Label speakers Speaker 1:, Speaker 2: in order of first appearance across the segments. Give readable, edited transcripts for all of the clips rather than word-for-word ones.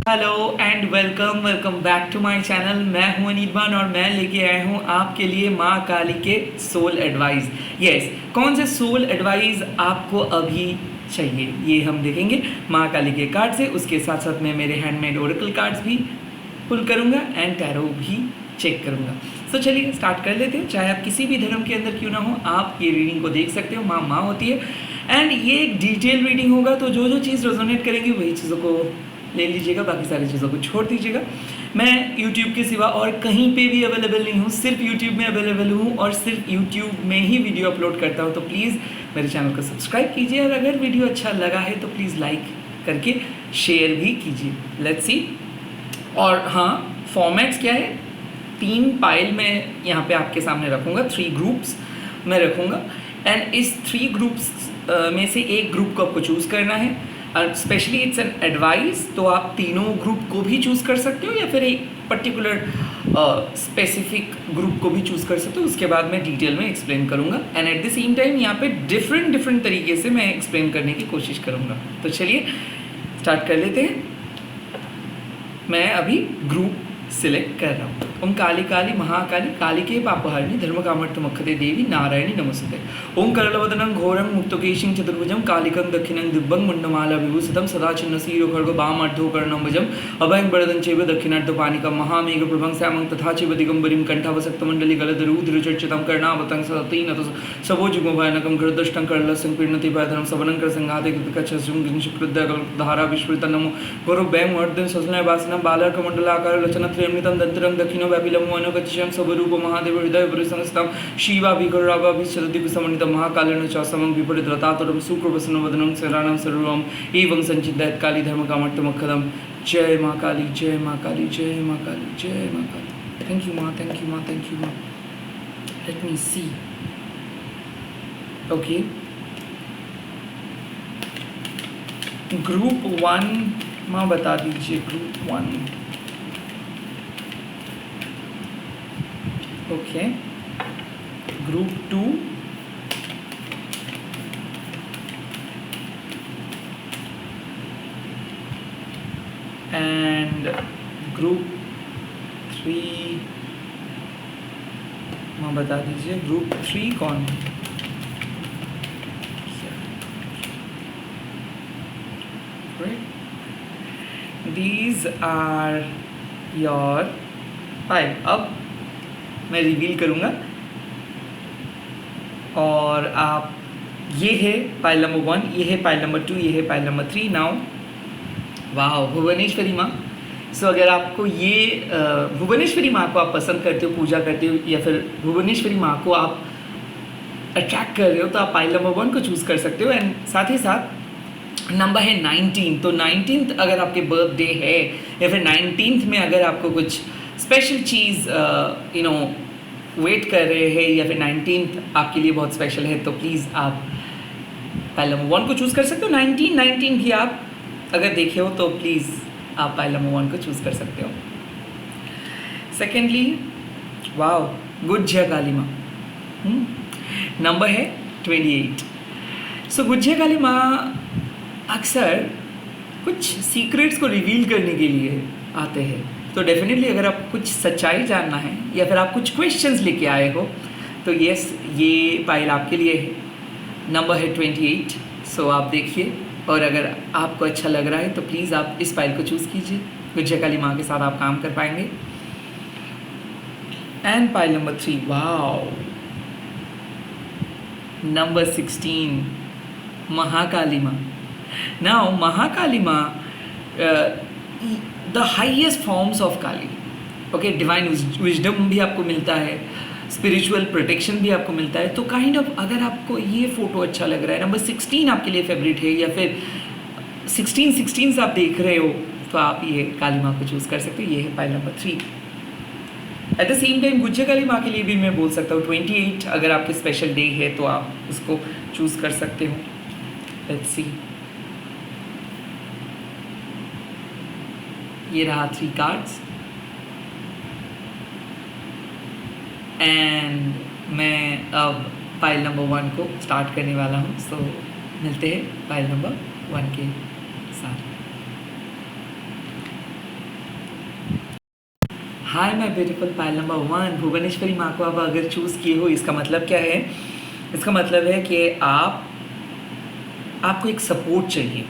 Speaker 1: Hello and welcome welcome back to my channel. मैं हूं अनिर्बान और मैं लेके आया हूं आपके लिए माँ काली के सोल एडवाइस। यस, कौन से सोल एडवाइस आपको अभी चाहिए ये हम देखेंगे माँ काली के कार्ड से। उसके साथ साथ मैं मेरे हैंडमेड ओरेकल कार्ड्स भी पुल करूँगा एंड टैरो भी चेक करूँगा। तो चलिए स्टार्ट कर लेते हैं। चाहे आप किसी भी धर्म के अंदर क्यों ना हो, आप ये रीडिंग को देख सकते हो। माँ माँ होती है एंड ये एक डिटेल रीडिंग होगा, तो जो जो चीज़ रेजोनेट करेंगी वही चीज़ों को ले लीजिएगा, बाकी सारी चीज़ों को छोड़ दीजिएगा। मैं YouTube के सिवा और कहीं पे भी अवेलेबल नहीं हूँ, सिर्फ YouTube में अवेलेबल हूँ और सिर्फ YouTube में ही वीडियो अपलोड करता हूँ। तो प्लीज़ मेरे चैनल को सब्सक्राइब कीजिए और अगर वीडियो अच्छा लगा है तो प्लीज़ लाइक करके शेयर भी कीजिए। Let's see. और हाँ, फॉर्मेट्स क्या है, 3 पाइल मैं यहाँ पे आपके सामने रखूँगा, 3 ग्रुप्स मैं रखूँगा एंड इस 3 ग्रुप्स में से एक ग्रुप को आपको चूज़ करना है। स्पेशली इट्स एन एडवाइस, तो आप तीनों ग्रुप को भी चूज़ कर सकते हो या फिर एक पर्टिकुलर स्पेसिफिक ग्रुप को भी चूज़ कर सकते हो। उसके बाद मैं डिटेल में एक्सप्लेन करूँगा and at the same time यहाँ पे डिफरेंट तरीके से मैं एक्सप्लेन करने की कोशिश करूँगा। तो चलिए स्टार्ट कर लेते हैं। मैं अभी ग्रुप सिलेक्ट कर रहा हूँ। ओम काली काली महाकाली कालिके पापहारिणी धर्मकामर्थमोक्षदे देवी नारायणी नमस्ते। ओम करलवदनं घोरं मुक्तकेशिं चतुर्भुजं कालिकं दक्षिणं दिव्यं मुण्डमाला विभूषितं सदा छिन्नशीरो खड्गो वामार्धो कर्णमभुजं अभयं वरदं चैव दक्षिणार्धपाणिकं महामेघप्रभं श्यामं तथा चैव दिगम्बरीं कण्ठावसक्तमण्डलीगलधरूधृचर्चितं कर्णावतं सतीनत सवोजुगभयानकं गृदष्टं करलसं पीर्णति भयधरं सवनं करसंघाते कृतकच्छुं धारा विस्मृतं नमो गुरुभ्यं वर्धन ससनयवासिनं बालकमण्डलाकार लचनत्रयमितं दन्तरं दक्षिणो व्यापिलं मनोगतिशं स्वरूप महादेव हृदय परिसंस्थं शिवाभिगुराभिषदिकुसमन्वितं महाकालेन च समं विपरीतरतातुरं सुकृपसनवदनं शरणं सर्वम् एवं संचिन्तयत् काली धर्मकामर्थमोक्षदं। जय माँ काली, जय माँ काली, जय माँ काली, जय माँ काली। थैंक यू माँ, थैंक यू माँ, थैंक यू माँ। Late me see. Okay, group 1 माँ बता दीजिए। Group 1 okay, group 2 and group 3 माँ बता दीजिए। ग्रुप 3 कौन है? These are your 5। अब मैं रिवील करूँगा और आप, ये है पाइल नंबर 1, ये है पाइल नंबर 2, ये है पाइल नंबर 3। नाउ वाह, भुवनेश्वरी माँ। सो अगर आपको ये भुवनेश्वरी माँ को आप पसंद करते हो, पूजा करते हो, या फिर भुवनेश्वरी माँ को आप अट्रैक्ट कर रहे हो, तो आप पाइल नंबर 1 को चूज़ कर सकते हो। एंड साथ ही साथ नंबर है 19, तो 19th अगर आपके बर्थडे है या फिर 19th में अगर आपको कुछ स्पेशल चीज़ वेट कर रहे हैं या फिर 19th आपके लिए बहुत स्पेशल है, तो प्लीज़ आप पाइल नंबर 1 को चूज़ कर सकते हो। 19 भी आप अगर देखे हो तो प्लीज़ आप पाइल नंबर 1 को चूज़ कर सकते हो। सेकेंडली, वाओ, गुज्जिया काली माँ, नंबर है 28। सो गुज्जिया काली माँ अक्सर कुछ सीक्रेट्स को रिवील करने के लिए आते हैं। तो डेफिनेटली अगर आपको कुछ सच्चाई जानना है या फिर आप कुछ क्वेश्चंस लेके आए हो, तो यस, ये पाइल आपके लिए है। नंबर है 28। सो आप देखिए और अगर आपको अच्छा लग रहा है तो प्लीज़ आप इस पाइल को चूज़ कीजिए। गुज्जिया काली माँ के साथ आप काम कर पाएंगे। And pile number 3, wow, number 16, Mahakali माँ। नाउ महाकाली माँ, the highest forms of Kali. Okay, divine wisdom भी आपको मिलता है, स्पिरिचुअल प्रोटेक्शन भी आपको मिलता है। तो काइंड ऑफ अगर आपको ये फोटो अच्छा लग रहा है, नंबर 16 आपके लिए फेवरेट है, या फिर 16 से आप देख रहे हो, तो आप ये काली माँ को चूज़ कर सकते हो। ये है pile number 3। At the same time Guhya Kali माँ के लिए भी मैं बोल सकता हूँ 28 अगर आपके स्पेशल डे है तो आप उसको चूज़ कर सकते हो। Let's see. ये रहा 3 कार्ड्स एंड मैं अब पाइल नंबर 1 को स्टार्ट करने वाला हूँ। सो मिलते हैं पाइल नंबर 1 के साथ। Hi my beautiful pile number 1, Bhuvaneshwari माँ को आप अगर चूज़ किए हो, इसका मतलब क्या है? इसका मतलब है कि आपको एक सपोर्ट चाहिए,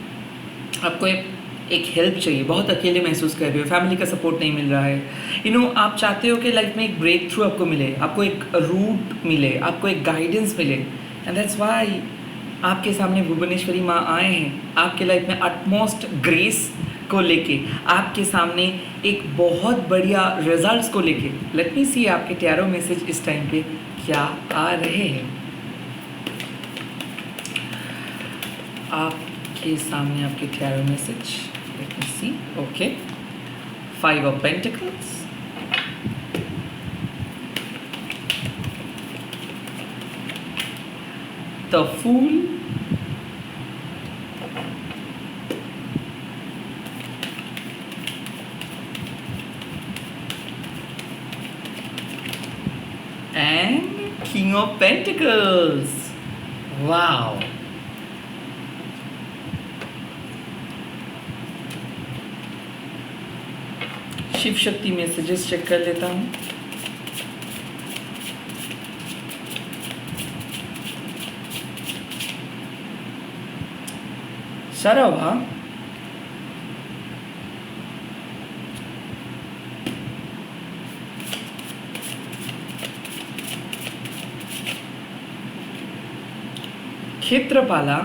Speaker 1: आपको एक हेल्प चाहिए, बहुत अकेले महसूस कर रहे हो, फैमिली का सपोर्ट नहीं मिल रहा है। आप चाहते हो कि लाइफ में एक ब्रेक थ्रू आपको मिले, आपको एक रूट मिले, आपको एक गाइडेंस मिले, एंड दैट्स वाई आपके सामने भुवनेश्वरी माँ आए हैं, आपके लाइफ में अटमोस्ट ग्रेस को लेके, आपके सामने एक बहुत बढ़िया रिजल्ट्स को लेके। लेट मी सी आपके टैरो मैसेज इस टाइम पे क्या आ रहे हैं। आपके सामने आपके tarot message, let me see. Okay, 5 of pentacles, the fool, and King of Pentacles. Wow. Shiv Shakti messages check कर लेता हूँ। सरवा, क्षेत्रपाला,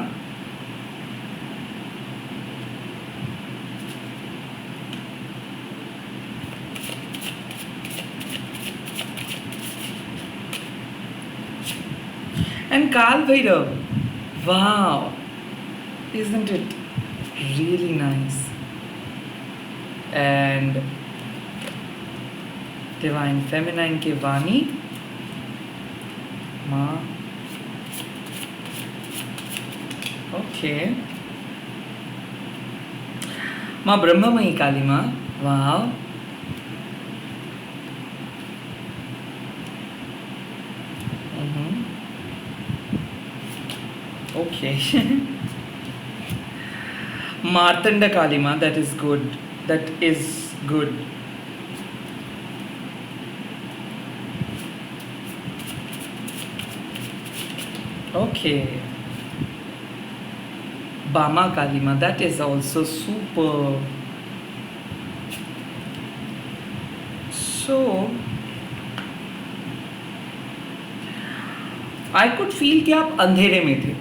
Speaker 1: and Kal Bhairav. Wow, isn't it really nice? And Divine Feminine के वाणी माँ, ओके, माँ ब्रह्ममयी काली माँ, वाव, ओके, मार्तंड काली माँ, that is good, that is good. Okay, Bama Kalima, that is also super. So I could feel कि आप अंधेरे में थे,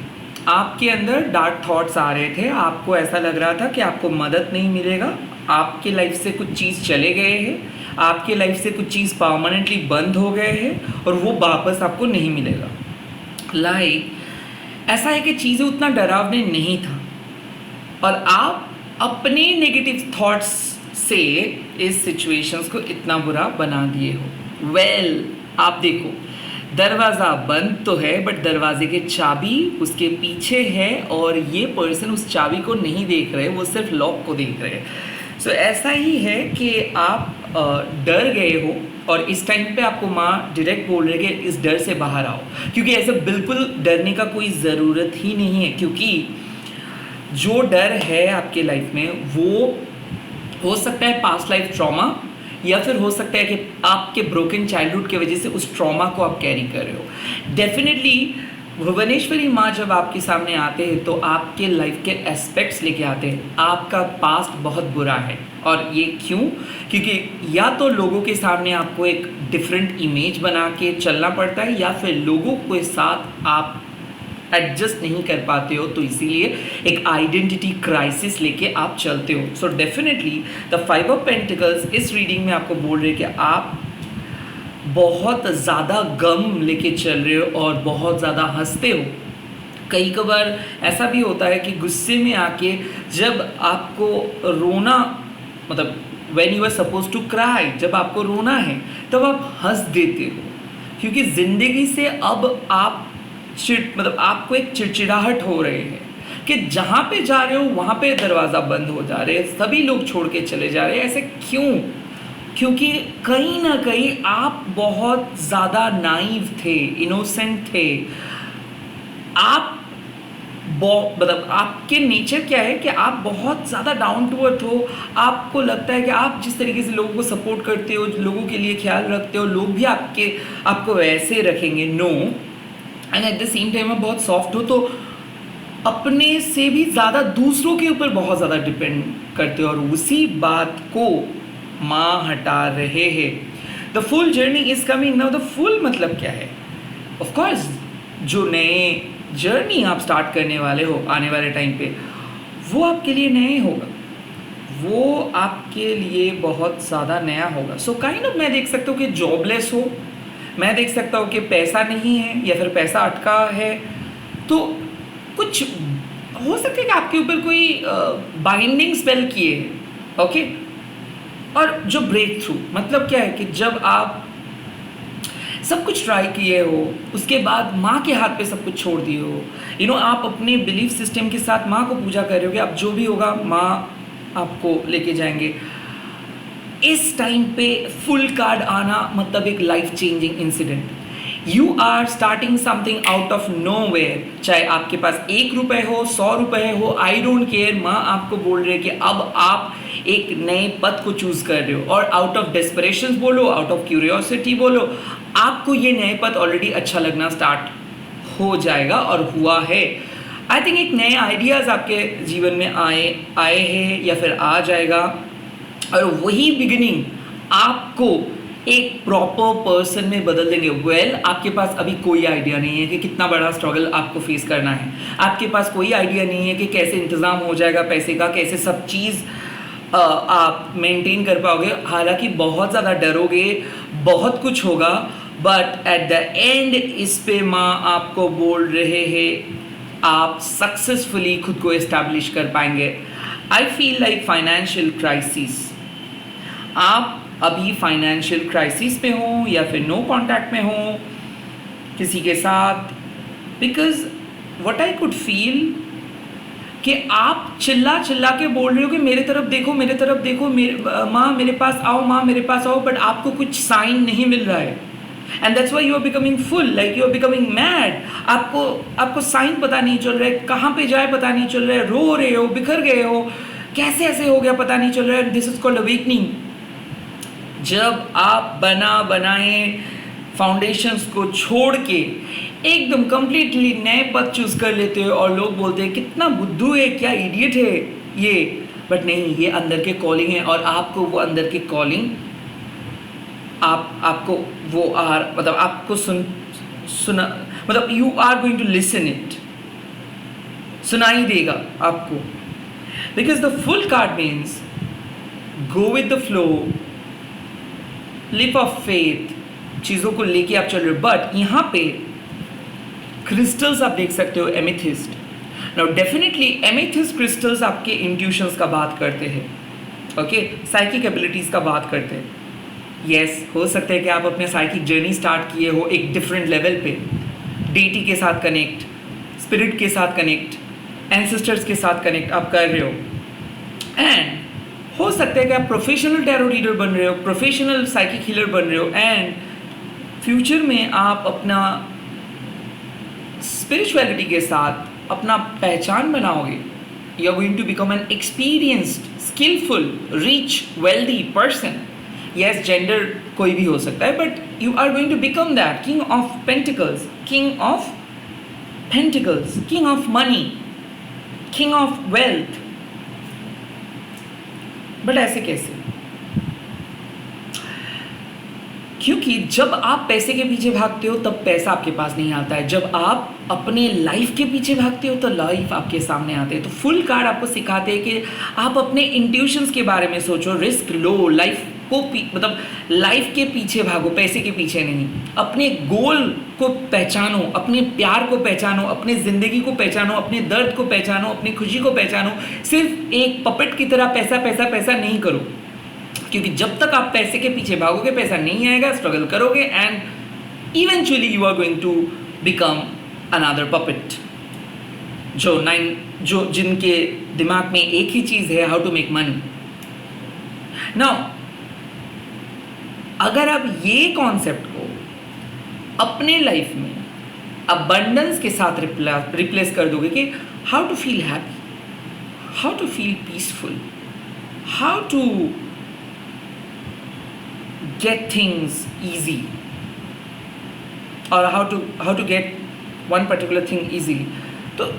Speaker 1: आपके अंदर डार्क थॉट्स आ रहे थे, आपको ऐसा लग रहा था कि आपको मदद नहीं मिलेगा, आपके लाइफ से कुछ चीज़ चले गए हैं, आपके लाइफ से कुछ चीज़ परमानेंटली बंद हो गए हैं और वो वापस आपको नहीं मिलेगा। ऐसा है कि चीज़ें उतना डरावने नहीं था और आप अपने नेगेटिव थॉट्स से इस सिचुएशंस को इतना बुरा बना दिए हो। आप देखो, दरवाज़ा बंद तो है बट दरवाजे के चाबी उसके पीछे है और ये पर्सन उस चाबी को नहीं देख रहे, वो सिर्फ लॉक को देख रहे हैं। सो ऐसा ही है कि आप डर गए हो और इस टाइम पे आपको माँ डायरेक्ट बोल रहे कि इस डर से बाहर आओ, क्योंकि ऐसे बिल्कुल डरने का कोई ज़रूरत ही नहीं है, क्योंकि जो डर है आपके लाइफ में वो हो सकता है पास्ट लाइफ ट्रॉमा, या फिर हो सकता है कि आपके ब्रोकन चाइल्डहुड की वजह से उस ट्रॉमा को आप कैरी कर रहे हो। डेफिनेटली भुवनेश्वरी माँ जब आपके सामने आते हैं तो आपके लाइफ के एस्पेक्ट्स लेके आते हैं। आपका पास्ट बहुत बुरा है और ये क्यों? क्योंकि या तो लोगों के सामने आपको एक डिफरेंट इमेज बना के चलना पड़ता है या फिर लोगों के साथ आप एडजस्ट नहीं कर पाते हो, तो इसीलिए एक आइडेंटिटी क्राइसिस लेके आप चलते हो। So definitely the 5 of pentacles इस रीडिंग में आपको बोल रहे हैं कि आप बहुत ज़्यादा गम लेके चल रहे हो और बहुत ज़्यादा हंसते हो। कई बार ऐसा भी होता है कि गुस्से में आके जब आपको रोना, मतलब when you are suppose to cry, जब आपको रोना है तब आप हंस देते हो, क्योंकि ज़िंदगी से अब आप मतलब आपको एक चिड़चिड़ाहट हो रही है कि जहाँ पे जा रहे हो वहाँ पे दरवाज़ा बंद हो जा रहे हैं, सभी लोग छोड़ के चले जा रहे हैं। ऐसे क्यों? क्योंकि कहीं ना कहीं आप बहुत ज़्यादा नाइव थे, इनोसेंट थे, आप मतलब आपके नेचर क्या है कि आप बहुत ज़्यादा डाउन टू अर्थ हो, आपको लगता है कि आप जिस तरीके से लोगों को सपोर्ट करते हो, लोगों के लिए ख्याल रखते हो, लोग भी आपको वैसे रखेंगे। No, and at the same time आप बहुत सॉफ्ट हो, तो अपने से भी ज़्यादा दूसरों के ऊपर बहुत ज़्यादा डिपेंड करते हो, और उसी बात को माँ हटा रहे हैं। The full journey is coming now. The full मतलब क्या है? ऑफ कोर्स जो नए जर्नी आप स्टार्ट करने वाले हो आने वाले टाइम पे, वो आपके लिए नए होगा, वो आपके लिए बहुत ज़्यादा नया होगा। सो काइंड ऑफ मैं देख सकता हूँ कि जॉबलेस हो, मैं देख सकता हूँ कि पैसा नहीं है या फिर पैसा अटका है, तो कुछ हो सकता है कि आपके ऊपर कोई बाइंडिंग स्पेल किए है, ओके। और जो ब्रेक थ्रू मतलब क्या है कि जब आप सब कुछ ट्राई किए हो, उसके बाद माँ के हाथ पे सब कुछ छोड़ दिए हो, आप अपने बिलीफ सिस्टम के साथ माँ को पूजा कर रहे हो कि अब जो भी होगा माँ आपको लेके जाएंगे। इस टाइम पे फुल कार्ड आना मतलब एक life changing incident. You are starting something out of nowhere, चाहे आपके पास 1 रुपये हो, 100 रुपये हो, आई डोंट केयर। माँ आपको बोल रही है कि अब आप एक नए पथ को चूज कर रहे हो, और आउट ऑफ डेस्परेशन बोलो, आउट ऑफ क्यूरियोसिटी बोलो, आपको ये नए पथ ऑलरेडी अच्छा लगना स्टार्ट हो जाएगा और हुआ है। आई थिंक एक नए आइडियाज़ आपके जीवन में आए हैं या फिर आ जाएगा, और वही बिगिनिंग आपको एक प्रॉपर पर्सन में बदल देंगे। वेल, आपके पास अभी कोई आइडिया नहीं है कि कितना बड़ा स्ट्रगल आपको फेस करना है, आपके पास कोई आइडिया नहीं है कि कैसे इंतज़ाम हो जाएगा पैसे का, कैसे सब चीज़ आप मेंटेन कर पाओगे। हालांकि बहुत ज़्यादा डरोगे, बहुत कुछ होगा, बट एट द एंड इस पे माँ आपको बोल रहे हैं आप सक्सेसफुली खुद को एस्टैब्लिश कर पाएंगे। आई फील लाइक फाइनेंशियल क्राइसिस, आप अभी फाइनेंशियल क्राइसिस में हो या फिर नो कांटेक्ट में हो किसी के साथ, because what I could feel कि आप चिल्ला के बोल रहे हो कि मेरे तरफ देखो, मेरे तरफ देखो, माँ मेरे पास आओ, माँ मेरे पास आओ, बट आपको कुछ साइन नहीं मिल रहा है। And that's why you are becoming fool, like you are becoming mad. आपको साइन पता नहीं चल रहा है, कहाँ पे जाए पता नहीं चल रहा है, रो रहे हो, बिखर गए हो, कैसे ऐसे हो गया पता नहीं चल रहा है। This is called awakening. जब आप बनाए फाउंडेशंस को छोड़ के एकदम कंप्लीटली नए पथ चूज कर लेते हो, और लोग बोलते हैं कितना बुद्धू है, क्या इडियट है ये, बट नहीं, ये अंदर के कॉलिंग है, और आपको वो अंदर के कॉलिंग आपको वो मतलब आपको सुना मतलब you are going to listen it, सुनाई देगा आपको, because the fool card means go with the flow, leap of faith, चीज़ों को लेके आप चल रहे हो। बट यहाँ पे क्रिस्टल्स आप देख सकते हो, amethyst. Now definitely amethyst crystals आपके इंट्यूशंस का बात करते हैं, ओके, साइकिक एबिलिटीज़ का बात करते हैं। यस, हो सकता है कि आप अपने साइकिक जर्नी स्टार्ट किए हो एक डिफरेंट लेवल पे, डीटी के साथ कनेक्ट, स्पिरिट के साथ कनेक्ट, एंसेस्टर्स के साथ कनेक्ट आप कर रहे हो, एंड हो सकता है कि आप प्रोफेशनल टैरो रीडर बन रहे हो, प्रोफेशनल साइकिक हीलर बन रहे हो, एंड फ्यूचर में आप अपना स्पिरिचुअलिटी के साथ अपना पहचान बनाओगे। You are going to become an experienced, skillful, rich, wealthy person. Yes, gender कोई भी हो सकता है, but you are going to become that king of pentacles, king of pentacles, king of money, king of wealth. But ऐसे कैसे? क्योंकि जब आप पैसे के पीछे भागते हो तब पैसा आपके पास नहीं आता है, जब आप अपने लाइफ के पीछे भागते हो तो लाइफ आपके सामने आते हैं। तो फुल कार्ड आपको सिखाते हैं कि आप अपने इंट्यूशंस के बारे में सोचो, रिस्क लो, लाइफ को मतलब लाइफ के पीछे भागो, पैसे के पीछे नहीं। अपने गोल को पहचानो, अपने प्यार को पहचानो, अपनी ज़िंदगी को पहचानो, अपने दर्द को पहचानो, अपनी खुशी को पहचानो। सिर्फ एक पपेट की तरह पैसा पैसा पैसा नहीं करो, क्योंकि जब तक आप पैसे के पीछे भागोगे पैसा नहीं आएगा, स्ट्रगल करोगे, and eventually you are going to become another puppet. जो जिनके दिमाग में एक ही चीज़ है, how to make money. Now अगर आप ये कॉन्सेप्ट को अपने लाइफ में अबंडेंस के साथ रिप्लेस कर दोगे कि how to feel happy, how to feel peaceful, how to get things easy, or how to get one particular thing easily. तो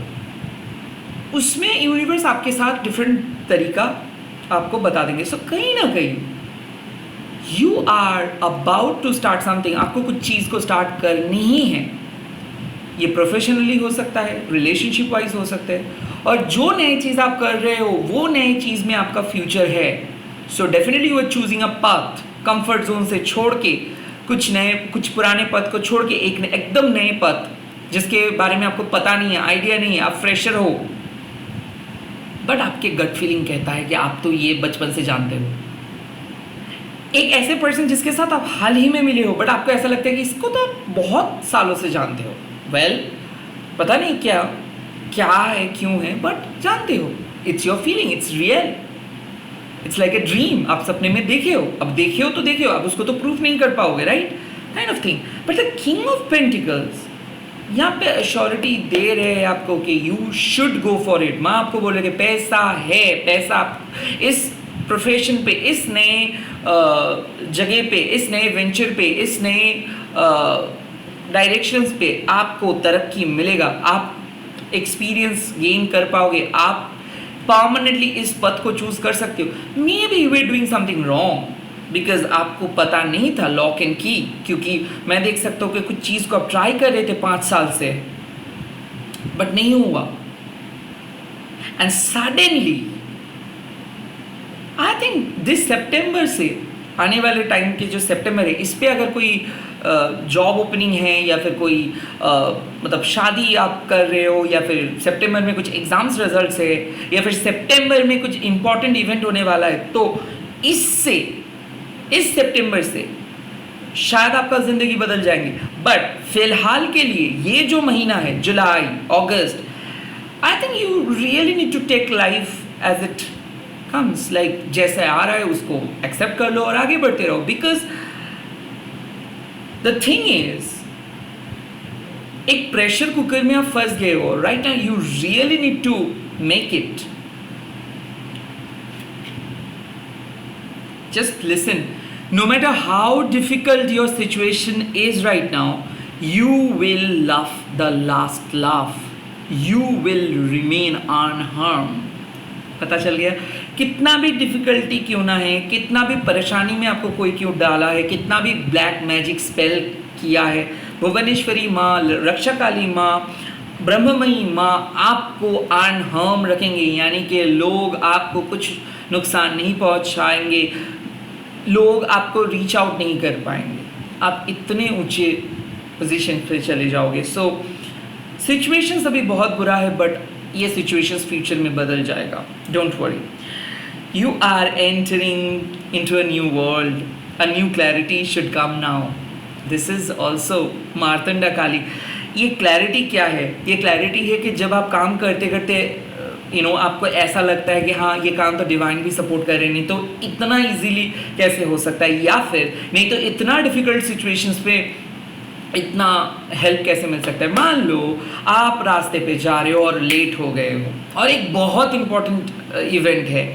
Speaker 1: उसमें यूनिवर्स आपके साथ डिफरेंट तरीका आपको बता देंगे. सो कहीं ना कहीं you are about to start something. आपको कुछ चीज़ को स्टार्ट करनी ही है. ये प्रोफेशनली हो सकता है, रिलेशनशिप वाइज हो सकता है, और जो नई चीज़ आप कर रहे हो वो नई चीज़ में आपका फ्यूचर है. So definitely you are choosing a path. Comfort zone से छोड़ के, कुछ पुराने पथ को छोड़ के एक एकदम नए पथ जिसके बारे में आपको पता नहीं है, आइडिया नहीं है, आप फ्रेशर हो, बट आपके गट फीलिंग कहता है कि आप तो ये बचपन से जानते हो. एक ऐसे पर्सन जिसके साथ आप हाल ही में मिले हो, बट आपको ऐसा लगता है कि इसको तो आप बहुत सालों से जानते हो. वेल, पता नहीं क्या है, क्यों है, बट जानते हो. It's your feeling, it's real, it's like a dream. आप सपने में देखे हो, अब देखे हो तो देखे हो, आप उसको तो प्रूफ नहीं कर पाओगे, right? Kind of thing. But the king of pentacles यहाँ पे अश्योरिटी दे रहे हैं आपको कि you should go for it. माँ आपको बोले कि पैसा है, पैसा इस प्रोफेशन पे, इस नए जगह पे, इस नए वेंचर पे, इस नए डायरेक्शंस पे आपको तरक्की मिलेगा. आप एक्सपीरियंस गेन कर पाओगे. आप परमानेंटली इस पथ को चूज कर सकते हो. Maybe you are doing something wrong because आपको पता नहीं था लॉक एंड की. क्योंकि मैं देख सकता हूँ कि कुछ चीज़ को आप ट्राई कर रहे थे 5 साल से, बट नहीं हुआ. And suddenly I think this सितंबर से आने वाले टाइम के जो सितंबर है, इस पे अगर कोई जॉब ओपनिंग है, या फिर कोई मतलब शादी आप कर रहे हो, या फिर सितंबर में कुछ एग्जाम्स रिजल्ट्स है, या फिर सितंबर में कुछ इंपॉर्टेंट इवेंट होने वाला है, तो इस सितंबर से शायद आपका ज़िंदगी बदल जाएंगी. बट फिलहाल के लिए ये जो महीना है, जुलाई अगस्त, I think you really need to take life as it comes. Like जैसे आ रहा है उसको एक्सेप्ट कर लो और आगे बढ़ते रहो. बिकॉज द थिंग इज, एक प्रेशर कुकर में आप फंस गए हो. Right now you really need to make it. Just listen. No matter how difficult your situation is right now, you will laugh the last laugh. You will remain unharmed. पता चल गया? कितना भी डिफिकल्टी क्यों ना है, कितना भी परेशानी में आपको कोई क्यों डाला है, कितना भी ब्लैक मैजिक स्पेल किया है, भुवनेश्वरी माँ, रक्षा काली माँ, ब्रह्ममयी माँ आपको अनहार्म रखेंगे. यानी कि लोग आपको कुछ नुकसान नहीं पहुँचाएंगे, लोग आपको रीच आउट नहीं कर पाएंगे. आप इतने ऊंचे पोजीशन पे चले जाओगे. सो सिचुएशंस अभी बहुत बुरा है, बट ये सिचुएशंस फ्यूचर में बदल जाएगा. Don't worry. You are entering into a new world. A new clarity should come now. This is also Martanda Kali. ये क्लैरिटी क्या है? ये क्लैरिटी है कि जब आप काम करते करते आपको ऐसा लगता है कि हाँ, ये काम तो डिवाइन भी सपोर्ट कर रहे हैं, नहीं तो इतना इजीली कैसे हो सकता है, या फिर नहीं तो इतना डिफिकल्ट सिचुएशंस पे इतना हेल्प कैसे मिल सकता है. मान लो आप रास्ते पे जा रहे हो और लेट हो गए हो, और एक बहुत इंपॉर्टेंट इवेंट है,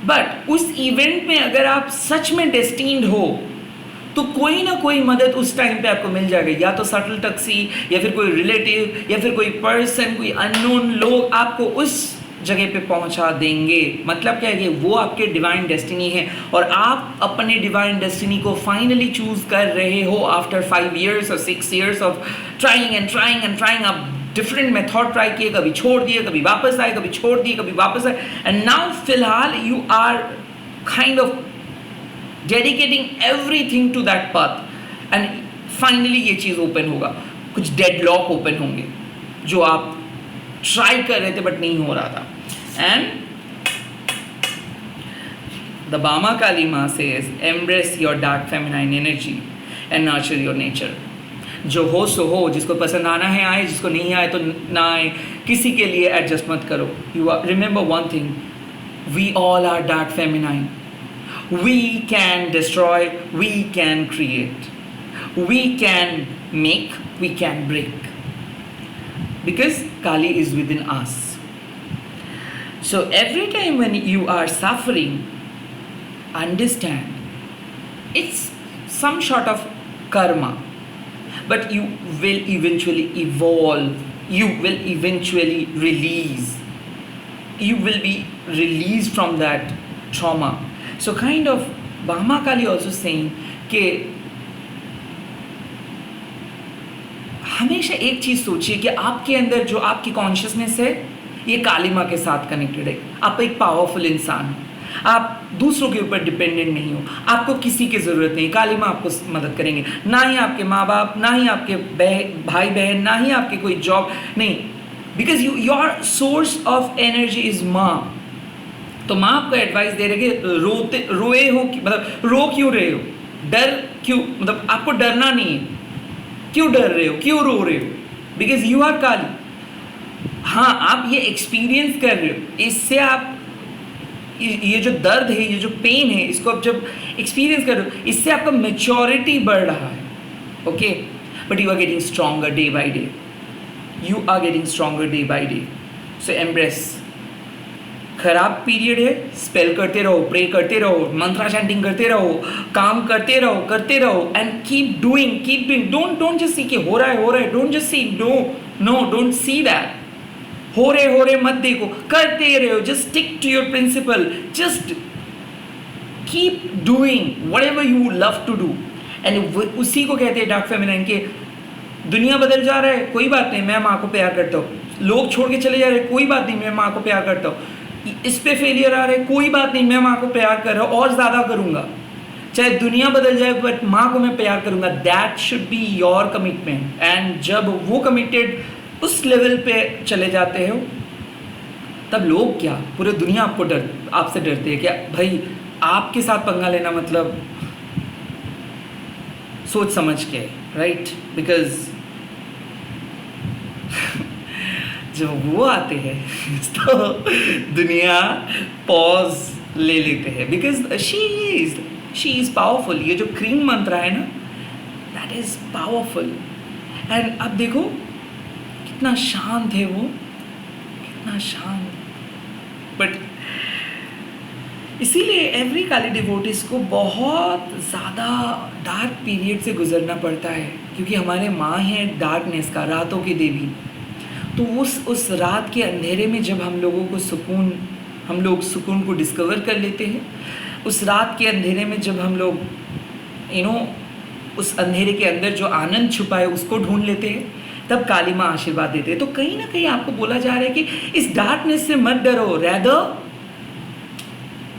Speaker 1: बट उस इवेंट में अगर आप सच में डेस्टिन्ड हो तो कोई ना कोई मदद उस टाइम पे आपको मिल जाएगी. या तो शटल टैक्सी, या फिर कोई रिलेटिव, या फिर कोई पर्सन, कोई अननोन लोग आपको उस जगह पे पहुंचा देंगे. मतलब क्या है कि वो आपके डिवाइन डेस्टिनी है, और आप अपने डिवाइन डेस्टिनी को फाइनली चूज कर रहे हो आफ्टर 5 years और 6 years of trying and trying and trying. आप डिफरेंट मेथड ट्राई किए, कभी छोड़ दिए, कभी वापस आए, कभी छोड़ दिए, कभी वापस आए, एंड नाउ फिलहाल you are kind of dedicating everything to that path, and finally ये चीज़ ओपन होगा. कुछ डेडलॉक ओपन होंगे जो आप ट्राई कर रहे थे बट नहीं हो रहा था. एंड द बामा काली माँ says embrace your dark feminine energy and nurture your nature. जो हो सो हो, जिसको पसंद आना है आए, जिसको नहीं आए तो ना आए, किसी के लिए एडजस्ट मत करो. You are remember one thing, we all are dark feminine. We can destroy, we can create, we can make, we can break, because Kali is within us. So every time when you are suffering, understand it's some sort of karma, but you will eventually evolve, you will eventually release, you will be released from that trauma. So kind of Mahamakali also saying कि हमेशा एक चीज़ सोचिए कि आपके अंदर जो आपकी consciousness है ये काली माँ के साथ कनेक्टेड है। आप एक पावरफुल इंसान हो, आप दूसरों के ऊपर डिपेंडेंट नहीं हो, आपको किसी की ज़रूरत नहीं। काली माँ आपको मदद करेंगे, ना ही आपके माँ बाप, ना ही आपके भाई बहन, ना ही आपके कोई जॉब, नहीं। Because your source of energy is माँ। तो माँ आपको एडवाइस दे रहे कि रोए हो, मतलब रो क्यों रहे हो, डर क्यों, मतलब आपको डरना नहीं है, क्यों डर रहे हो, क्यों रो रहे हो, बिकॉज यू आर काली। हाँ, आप ये एक्सपीरियंस कर रहे हो, इससे आप ये जो दर्द है, ये जो पेन है, इसको आप जब एक्सपीरियंस कर रहे हो, इससे आपका मेच्योरिटी बढ़ रहा है। Okay, but you are getting stronger day by day, you are getting stronger day by day. So embrace. खराब पीरियड है, स्पेल करते रहो, प्रे करते रहो, मंत्रा चैंटिंग करते रहो, काम करते रहो and keep doing. Don't just see कि हो रहा है, don't just see, no don't see that. हो रहे मत देखो, करते रहो, just stick to your principle, just keep doing whatever you love to do. And उसी को कहते हैं डार्क फेमिनाइन के दुनिया बदल जा रहा है, कोई बात नहीं, मैं माँ को प्यार करता हूँ। लोग छोड़ के चले जा रहे हैं, कोई बात नहीं, मैं माँ को प्यार करता हूँ। इस पे फेलियर आ रहे हैं, कोई बात नहीं, मैं माँ को प्यार कर रहा हूँ और ज़्यादा करूँगा। चाहे दुनिया बदल जाए, बट माँ को मैं प्यार करूँगा। That should be your commitment. And जब वो कमिटेड उस लेवल पे चले जाते हो, तब लोग क्या, पूरी दुनिया आपसे डरते हैं। क्या भाई, आपके साथ पंगा लेना मतलब सोच समझ के, राइट? बिकॉज जब वो आते हैं तो दुनिया पॉज ले लेते हैं, बिकॉज शी इज पावरफुल। ये जो क्रीम मंत्र है ना, दैट इज पावरफुल। एंड अब देखो कितना शांत है वो, कितना शांत। बट इसीलिए एवरी काली डिवोटीज को बहुत ज़्यादा डार्क पीरियड से गुजरना पड़ता है, क्योंकि हमारे माँ हैं डार्कनेस का, रातों की देवी। तो उस रात के अंधेरे में जब हम लोग सुकून को डिस्कवर कर लेते हैं, उस रात के अंधेरे में जब हम लोग उस अंधेरे के अंदर जो आनंद छुपा है उसको ढूंढ लेते हैं, तब काली माँ आशीर्वाद देते हैं। तो कहीं ना कहीं आपको बोला जा रहा है कि इस डार्कनेस से मत डरो, रैदर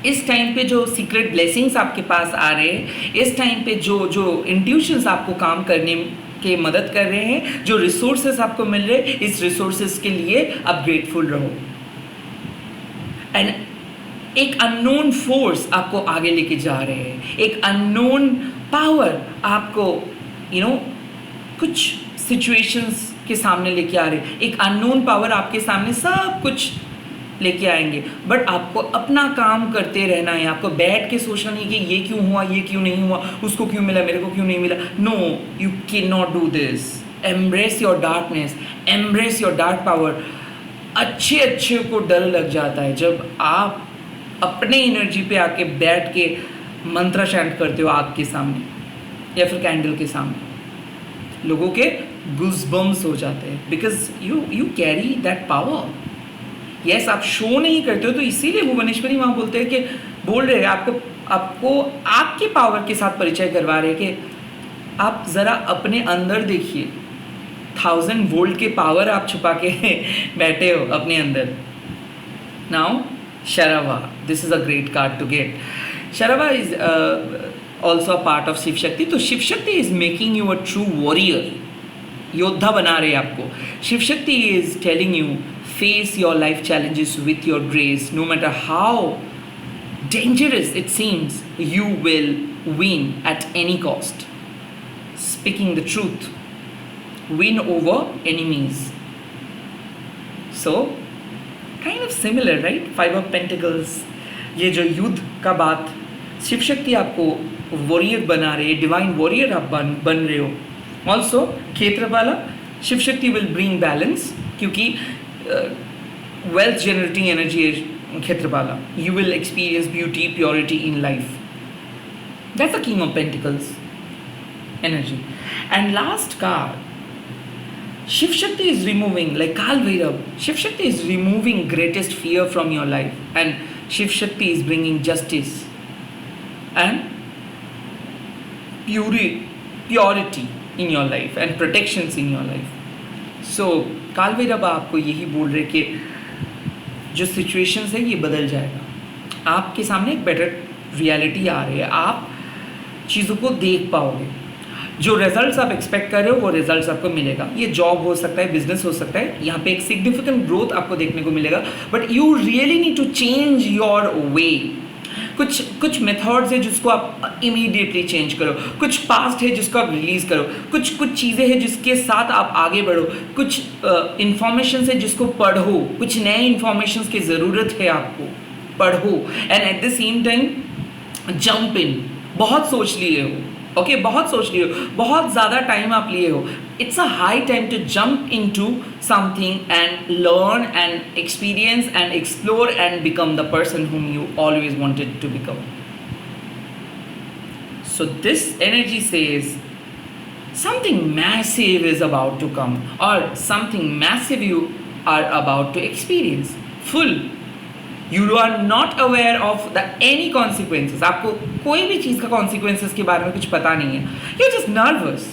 Speaker 1: इस टाइम पे जो सीक्रेट ब्लेसिंग्स आपके पास आ रहे हैं, इस टाइम पे जो इंट्यूशंस आपको काम करने के मदद कर रहे हैं, जो रिसोर्सेस आपको मिल रहे हैं, इस रिसोर्सेस के लिए आप ग्रेटफुल रहो। एंड एक अननोन फोर्स आपको आगे लेके जा रहे हैं, एक अननोन पावर आपको कुछ सिचुएशंस के सामने लेके आ रहे हैं। एक अननोन पावर आपके सामने सब कुछ लेके आएंगे, बट आपको अपना काम करते रहना है। आपको बैठ के सोचना नहीं कि ये क्यों हुआ, ये क्यों नहीं हुआ, उसको क्यों मिला, मेरे को क्यों नहीं मिला। No, you can not do this. Embrace your darkness, embrace your dark power. अच्छे को डर लग जाता है जब आप अपने एनर्जी पे आके बैठ के मंत्र चैंट करते हो आग के सामने या फिर कैंडल के सामने। लोगों के गूज़बम्स हो जाते हैं, because you carry that power. Yes, आप शो नहीं करते हो, तो इसीलिए भुवनेश्वरी माँ बोल रहे हैं आपको आपके पावर के साथ परिचय करवा रहे हैं कि आप ज़रा अपने अंदर देखिए। 1000 वोल्ट के पावर आप छुपा के बैठे हो अपने अंदर। Now Sharva, this is a great card to get. Sharva is also a part of Shiv Shakti. तो Shiv Shakti is making you a true warrior, योद्धा बना रहे हैं आपको। Shiv Shakti is telling you face your life challenges with your grace. No matter how dangerous it seems, you will win at any cost. Speaking the truth, win over enemies. So kind of similar, right? 5 of Pentacles, ये जो युद्ध का बात, शिव शक्ति आपको warrior बना रहे, divine warrior आप बन रहे हो। Also क्षेत्रपाला, Shiv Shakti will bring balance, क्योंकि वेल्थ जनरेटिंग एनर्जी है Khetrapala. You will experience beauty, purity in life. That's the King of Pentacles energy. And last card, Shiv Shakti is removing, like Kal Bhairav, Shiv Shakti is removing greatest fear from your life, and Shiv Shakti is bringing justice and purity in your life and protections in your life. So काल भैरव आपको यही बोल रहे कि जो situations है ये बदल जाएगा, आपके सामने एक बेटर रियलिटी आ रही है, आप चीज़ों को देख पाओगे, जो रिजल्ट्स आप एक्सपेक्ट कर रहे हो वो रिजल्ट्स आपको मिलेगा. ये जॉब हो सकता है, बिजनेस हो सकता है, यहाँ पे एक सिग्निफिकेंट ग्रोथ आपको देखने को मिलेगा. But you really need to change your way. कुछ मेथड्स है जिसको आप इमीडिएटली चेंज करो, कुछ पास्ट है जिसको आप रिलीज करो, कुछ चीज़ें हैं जिसके साथ आप आगे बढ़ो, कुछ इंफॉर्मेशन है जिसको पढ़ो, कुछ नए इंफॉर्मेशन की ज़रूरत है आपको, पढ़ो. And at the same time jump in. बहुत सोच लिए हो, ओके, बहुत सोच लिए हो, बहुत ज़्यादा टाइम आप लिए हो. It's a high time to jump in to something and learn and experience and explore and become the person whom you always wanted to become. So this energy says something massive is about to come, or something massive you are about to experience. Full. You are not aware of the any consequences. आपको कोई भी चीज़ का consequences के बारे में कुछ पता नहीं है. You're just nervous.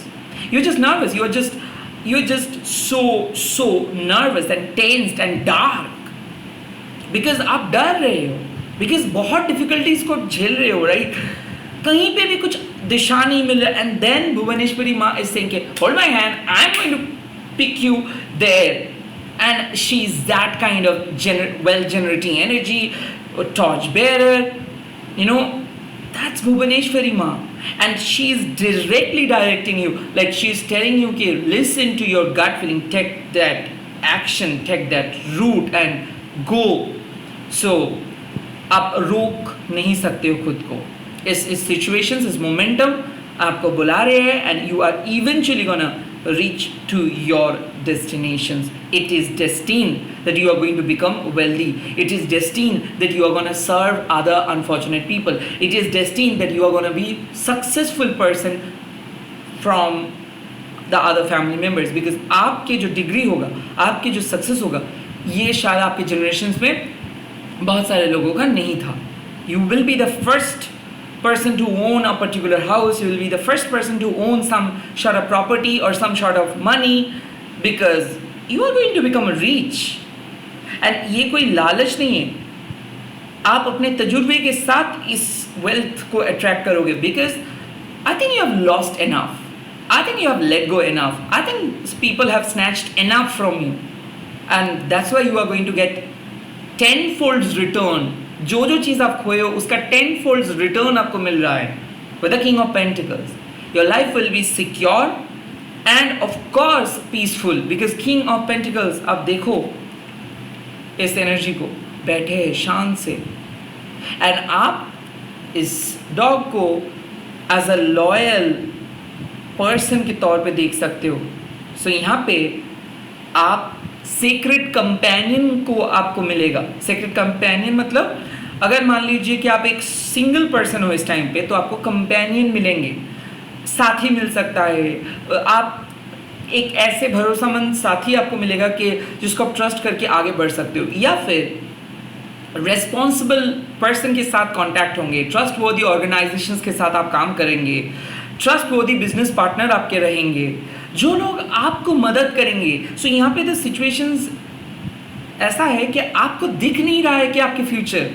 Speaker 1: You're just so nervous and tensed and dark. Because आप डर रहे हो. Because बहुत difficulties को झेल रहे हो, right? कहीं पे भी कुछ दिशा नहीं मिल रहा. And then Bhuvaneshwari Ma is saying, hold my hand, I'm going to pick you there. And she's that kind of well-generating energy, a torch bearer, that's Bhuvaneshwari Ma. And she's directly directing you, like she's telling you, okay, listen to your gut feeling, take that action, take that route and go. So, आप रोक नहीं सकते हो खुद को. इस situations, इस momentum आपको बुला रहे हैं, and you are eventually gonna reach to your destinations. It is destined that you are going to become wealthy. It is destined that you are going to serve other unfortunate people. It is destined that you are going to be successful person from the other family members. Because आपके जो degree होगा, आपके जो success होगा, ये शायद आपके generations में बहुत सारे लोगों का नहीं था. You will be the first person to own a particular house. You will be the first person to own some sort of property or some sort of money, because you are going to become rich. And ये कोई लालच नहीं है, आप अपने तजुर्बे के साथ इस wealth को attract करोगे. Because I think you have lost enough. I think you have let go enough. I think people have snatched enough from you, and that's why you are going to get tenfold return. जो चीज़ आप खोए हो उसका tenfold return आपको मिल रहा है with the King of Pentacles. Your life will be secure and of course peaceful, because King of Pentacles, आप देखो इस एनर्जी को, बैठे हैं शांत से, एंड आप इस डॉग को एज अ लॉयल पर्सन के तौर पे देख सकते हो. सो यहाँ पे आप सीक्रेट कंपेनियन को आपको मिलेगा. सीक्रेट कंपेनियन मतलब अगर मान लीजिए कि आप एक सिंगल पर्सन हो इस टाइम पे, तो आपको कंपेनियन मिलेंगे, साथी मिल सकता है. आप एक ऐसे भरोसामंद साथी आपको मिलेगा कि जिसको आप ट्रस्ट करके आगे बढ़ सकते हो, या फिर रेस्पॉन्सिबल पर्सन के साथ कांटेक्ट होंगे, ट्रस्ट वर्दी ऑर्गेनाइजेशंस के साथ आप काम करेंगे, ट्रस्ट वर्दी बिजनेस पार्टनर आपके रहेंगे, जो लोग आपको मदद करेंगे. सो यहाँ पे द सिचुएशंस ऐसा है कि आपको दिख नहीं रहा है कि आपके फ्यूचर,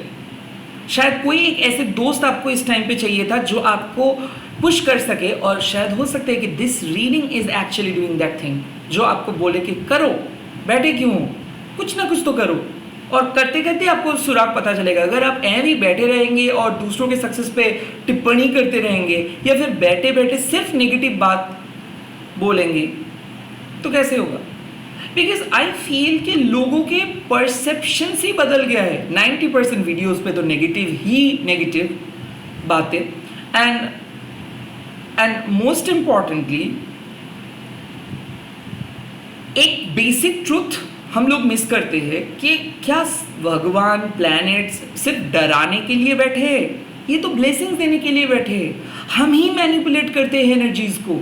Speaker 1: शायद कोई एक ऐसे दोस्त आपको इस टाइम पे चाहिए था जो आपको पुश कर सके, और शायद हो सकता है कि this reading is actually doing that thing, जो आपको बोले कि करो, बैठे क्यों हो, कुछ ना कुछ तो करो. और करते करते आपको सुराग पता चलेगा. अगर आप ऐसे ही बैठे रहेंगे और दूसरों के सक्सेस पे टिप्पणी करते रहेंगे, या फिर बैठे बैठे सिर्फ नेगेटिव बात बोलेंगे, तो कैसे होगा. बिकॉज आई फील कि लोगों के परसेप्शन ही बदल गया है. 90% वीडियोज़ पे तो नेगेटिव बातें, एंड मोस्ट इम्पॉर्टेंटली एक बेसिक ट्रूथ हम लोग मिस करते हैं कि क्या भगवान प्लैनेट्स सिर्फ डराने के लिए बैठे हैं, ये तो ब्लेसिंग्स देने के लिए बैठे हैं। हम ही मैनिपुलेट करते हैं एनर्जीज को,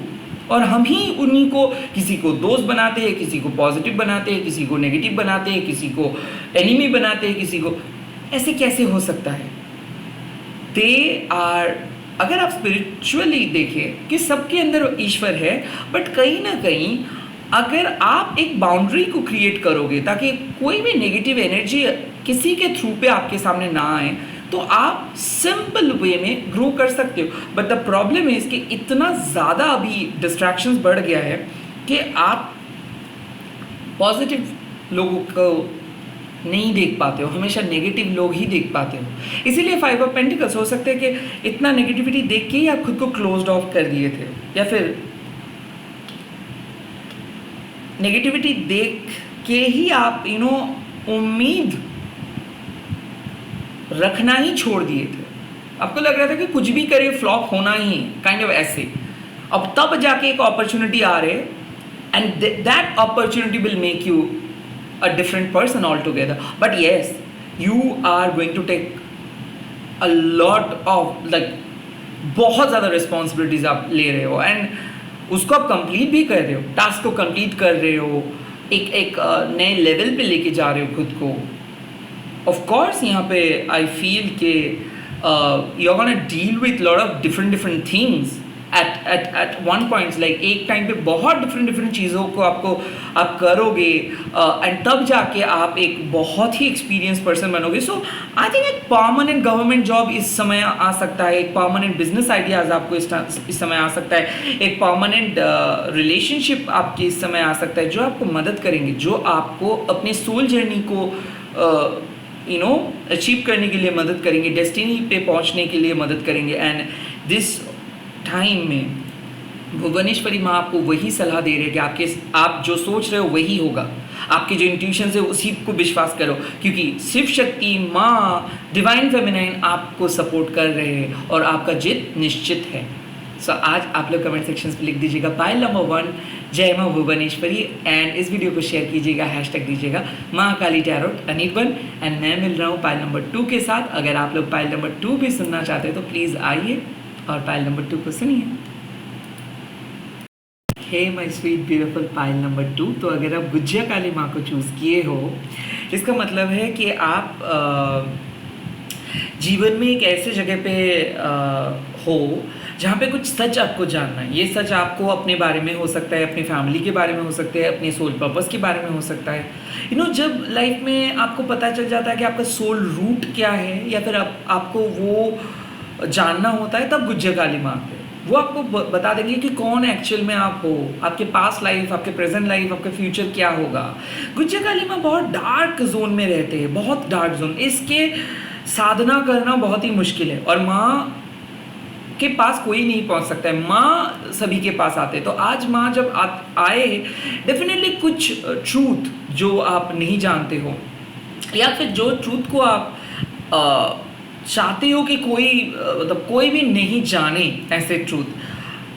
Speaker 1: और हम ही उन्हीं को, किसी को दोस्त बनाते हैं, किसी को पॉजिटिव बनाते हैं, किसी को नेगेटिव बनाते हैं, किसी को एनिमी बनाते हैं, किसी को। ऐसे कैसे हो सकता है? दे आर, अगर आप स्पिरिचुअली देखें कि सबके अंदर ईश्वर है, बट कहीं ना कहीं अगर आप एक बाउंड्री को क्रिएट करोगे ताकि कोई भी नेगेटिव एनर्जी किसी के थ्रू पे आपके सामने ना आए, तो आप सिंपल वे में ग्रो कर सकते हो। बट द प्रॉब्लम इज कि इतना ज़्यादा अभी डिस्ट्रैक्शंस बढ़ गया है कि आप पॉजिटिव लोगों को नहीं देख पाते हो, हमेशा नेगेटिव लोग ही देख पाते हो। इसीलिए 5 ऑफ पेंटिकल्स हो सकते हैं कि इतना नेगेटिविटी देख के ही आप खुद को क्लोज्ड ऑफ कर दिए थे, या फिर नेगेटिविटी देख के ही आप उम्मीद रखना ही छोड़ दिए थे। आपको लग रहा था कि कुछ भी करे फ्लॉप होना ही, काइंड ऑफ ऐसे। अब तब जाके एक अपॉर्चुनिटी आ रहे, and that opportunity will make you a different person altogether. But yes, you are going to take a lot of बहुत ज़्यादा रिस्पॉन्सिबिलिटीज आप ले रहे हो, एंड उसको आप कंप्लीट भी कर रहे हो, टास्क को कंप्लीट कर रहे हो, एक नए लेवल पे लेके जा रहे हो खुद को। ऑफ कोर्स यहाँ पे आई फील के you are gonna deal with lot of different things at one point, like एक टाइम पे बहुत डिफरेंट चीज़ों को आप करोगे, एंड तब जाके आप एक बहुत ही एक्सपीरियंस पर्सन बनोगे। सो आई थिंक एक परमानेंट गवर्नमेंट जॉब इस समय आ सकता है, एक परमानेंट बिजनेस आइडियाज़ आपको इस समय आ सकता है, एक परमानेंट रिलेशनशिप आपके इस समय आ सकता है, जो आपको मदद करेंगे, जो आपको अपने सोल जर्नी को अचीव करने के लिए मदद करेंगे, डेस्टिनी पे पहुंचने के लिए मदद करेंगे। एंड दिस टाइम में भुवनेश्वरी माँ आपको वही सलाह दे रहे हैं कि आप जो सोच रहे हो वही होगा, आपके जो इंट्यूशन है उसी को विश्वास करो, क्योंकि शिव शक्ति माँ डिवाइन फेमिनाइन आपको सपोर्ट कर रहे हैं और आपका जीत निश्चित है। सो आज आप लोग कमेंट सेक्शन पे लिख दीजिएगा पाइल नंबर 1 जय माँ भुवनेश्वरी, एंड इस वीडियो को शेयर कीजिएगा, हैशटैग दीजिएगा माँ काली टैरोट अनिर्बन, एंड मैं मिल रहा हूँ पाइल नंबर 2 के साथ। अगर आप लोग पाइल नंबर 2 भी सुनना चाहते हैं तो प्लीज़ आइए और पाइल नंबर 2 को सुनिए। Hey my sweet beautiful pile number 2, तो अगर आप गुज्जिया काली माँ को चूज़ किए हो, इसका मतलब है कि आप जीवन में एक ऐसे जगह पे हो जहाँ पे कुछ सच आपको जानना है। ये सच आपको अपने बारे में हो सकता है, अपनी फैमिली के बारे में हो सकता है, अपने सोल पर्पस के बारे में हो सकता है। जब लाइफ में आपको पता चल जाता है कि आपका सोल रूट क्या है, या फिर आपको वो जानना होता है, तब गुज्जिया काली माँ आते हैं। वो आपको बता देंगे कि कौन एक्चुअल में आप हो, आपके पास्ट लाइफ, आपके प्रेजेंट लाइफ, आपका फ्यूचर क्या होगा। गुज्जिया काली माँ बहुत डार्क जोन में रहते हैं, बहुत डार्क जोन, इसके साधना करना बहुत ही मुश्किल है, और माँ के पास कोई नहीं पहुंच सकता है, माँ सभी के पास आते हैं। तो आज माँ जब आए, डेफिनेटली कुछ ट्रूथ जो आप नहीं जानते हो, या फिर जो ट्रूथ को आप चाहते हो कि कोई भी नहीं जाने, ऐसे ट्रूथ,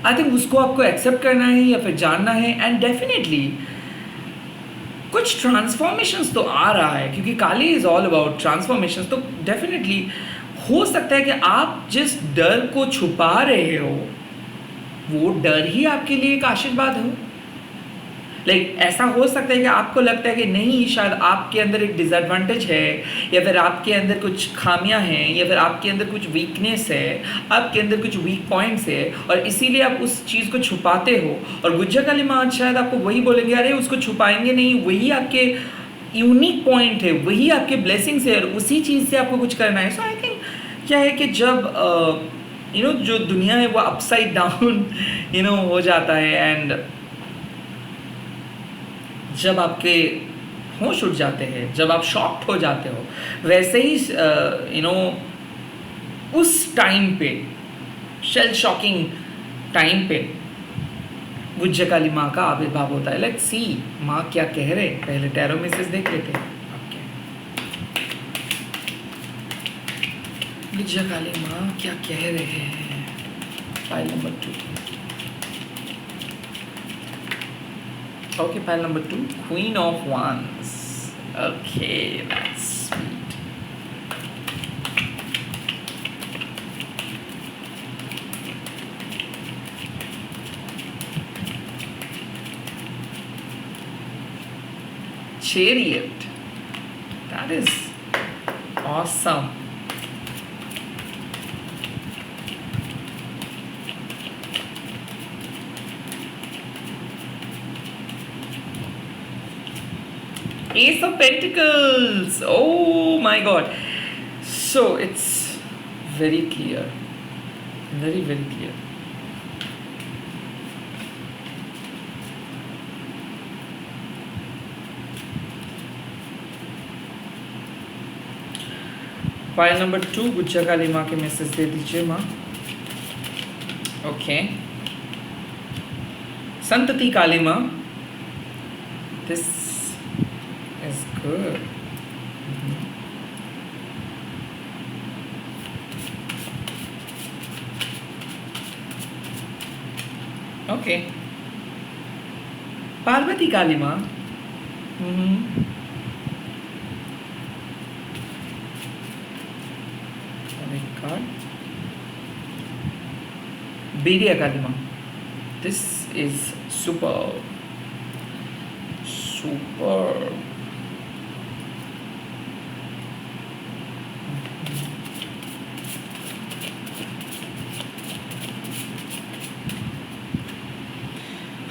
Speaker 1: आई थिंक उसको आपको एक्सेप्ट करना है या फिर जानना है। एंड डेफिनेटली कुछ ट्रांसफॉर्मेशंस तो आ रहा है, क्योंकि काली इज ऑल अबाउट ट्रांसफॉर्मेशंस। तो डेफिनेटली हो सकता है कि आप जिस डर को छुपा रहे हो, वो डर ही आपके लिए एक आशीर्वाद हो। ऐसा हो सकता है कि आपको लगता है कि नहीं, शायद आपके अंदर एक डिसएडवांटेज है, या फिर आपके अंदर कुछ खामियां हैं, या फिर आपके अंदर कुछ वीकनेस है, आपके अंदर कुछ वीक पॉइंट्स है, और इसीलिए आप उस चीज़ को छुपाते हो। और गुज्जिया काली माँ शायद आपको वही बोलेंगे, अरे उसको छुपाएंगे नहीं, वही आपके यूनिक पॉइंट है, वही आपके ब्लेसिंग्स है, और उसी चीज़ से आपको कुछ करना है। सो आई थिंक क्या है कि जब जो दुनिया है वो अपसाइड डाउन हो जाता है, एंड जब आपके होश उड़ जाते हैं, जब आप शॉक्ड हो जाते हो, वैसे ही उस टाइम पे, शेल शॉकिंग टाइम पे गुज्जिया काली माँ का आविर्भाव होता है। लेट्स सी माँ क्या कह रहे हैं, पहले टैरो मैसेज देख लेते हैं। गुज्जिया काली माँ क्या कह रहे हैं, file number 2। Okay, file number 2, queen of wands. Okay, that's sweet. Chariot. That is awesome. Ace of Pentacles. Oh my God. So it's very clear. Very, very clear. File number 2 गुज्जा काली माँ के मैसेज दे दीजिए माँ. Okay. Santati Kali माँ. This is good. Okay. Parvati Kali माँ. Birya काली माँ. This is super. Super.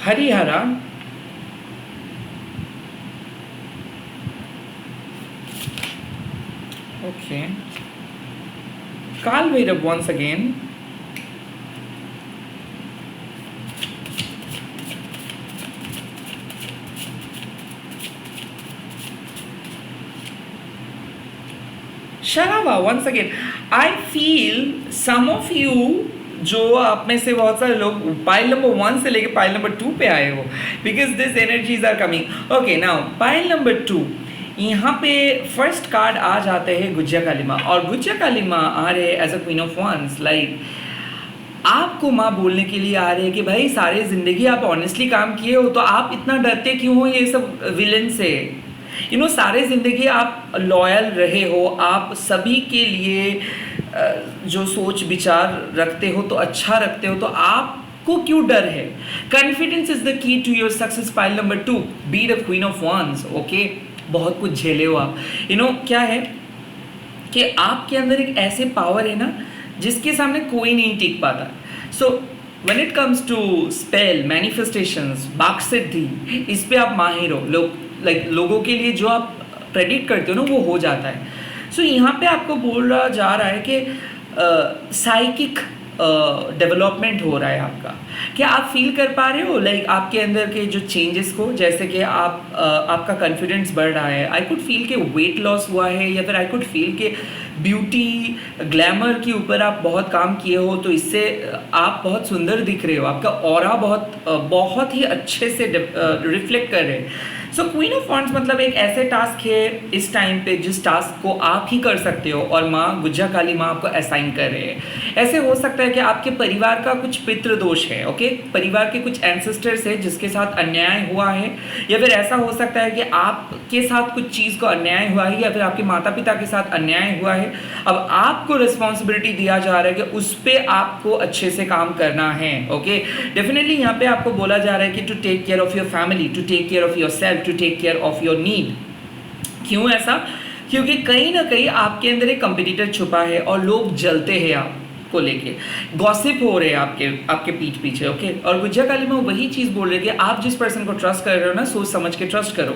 Speaker 1: Harihara. Okay. Kal Bhairav once again. Sharava once again. I feel some of you जो आप में से बहुत सारे लोग पाइल नंबर 1 से लेके पाइल नंबर 2 पे आए हो, because this energies are coming. Okay, now pile number 2. यहाँ पे फर्स्ट कार्ड आ जाते हैं गुज्जा काली माँ, और गुज्जा काली माँ आ रहे as a queen of wands. लाइक आपको माँ बोलने के लिए आ रहे हैं कि भाई सारे ज़िंदगी आप ऑनेस्टली काम किए हो, तो आप इतना डरते क्यों हो ये सब विलन से. सारे ज़िंदगी आप लॉयल रहे हो, आप सभी के लिए जो सोच विचार रखते हो तो अच्छा रखते हो, तो आपको क्यों डर है. Confidence is the key to your success. Pile number 2, be the queen of wands. Okay, बहुत कुछ झेले हो आप. क्या है कि आपके अंदर एक ऐसे पावर है ना जिसके सामने कोई नहीं टिक पाता. So when it comes to spell, manifestations, वाक्सिद्धि, इस पे आप माहिर हो. लोगों के लिए जो आप प्रेडिक्ट करते हो ना वो हो जाता है. सो यहाँ पे आपको बोल रहा जा रहा है कि साइकिक डेवलपमेंट हो रहा है आपका. क्या आप फील कर पा रहे हो लाइक आपके अंदर के जो चेंजेस को, जैसे कि आपका कॉन्फिडेंस बढ़ रहा है. आई कुड फील के वेट लॉस हुआ है, या फिर आई कुड फील के ब्यूटी ग्लैमर के ऊपर आप बहुत काम किए हो, तो इससे आप बहुत सुंदर दिख रहे हो. आपका ऑरा बहुत ही अच्छे से रिफ्लेक्ट कर रहे हैं. सो क्वीन ऑफ वॉन्ड्स मतलब एक ऐसे टास्क है इस टाइम पे जिस टास्क को आप ही कर सकते हो, और माँ गुज्जा काली माँ आपको असाइन कर रहे हैं. ऐसे हो सकता है कि आपके परिवार का कुछ पितृ दोष है. ओके, परिवार के कुछ एंसेस्टर्स है जिसके साथ अन्याय हुआ है, या फिर ऐसा हो सकता है कि आपके साथ कुछ चीज़ को अन्याय हुआ है, या फिर आपके माता पिता के साथ अन्याय हुआ है. अब आपको रिस्पॉन्सिबिलिटी दिया जा रहा है कि उस पर आपको अच्छे से काम करना है. ओके, डेफिनेटली यहाँ पे आपको बोला जा रहा है कि to take care of your family, to take care of your self, to take care of your need. क्यों ऐसा? क्योंकि कहीं ना कहीं आपके अंदर एक कंपटीटर छुपा है और लोग जलते हैं आपको लेके, गॉसिप हो रहे हैं आपके पीठ पीछे. ओके, और गुज्जा काली माँ वही चीज़ बोल रहे हैं कि आप जिस पर्सन को ट्रस्ट कर रहे हो ना, सोच समझ के ट्रस्ट करो.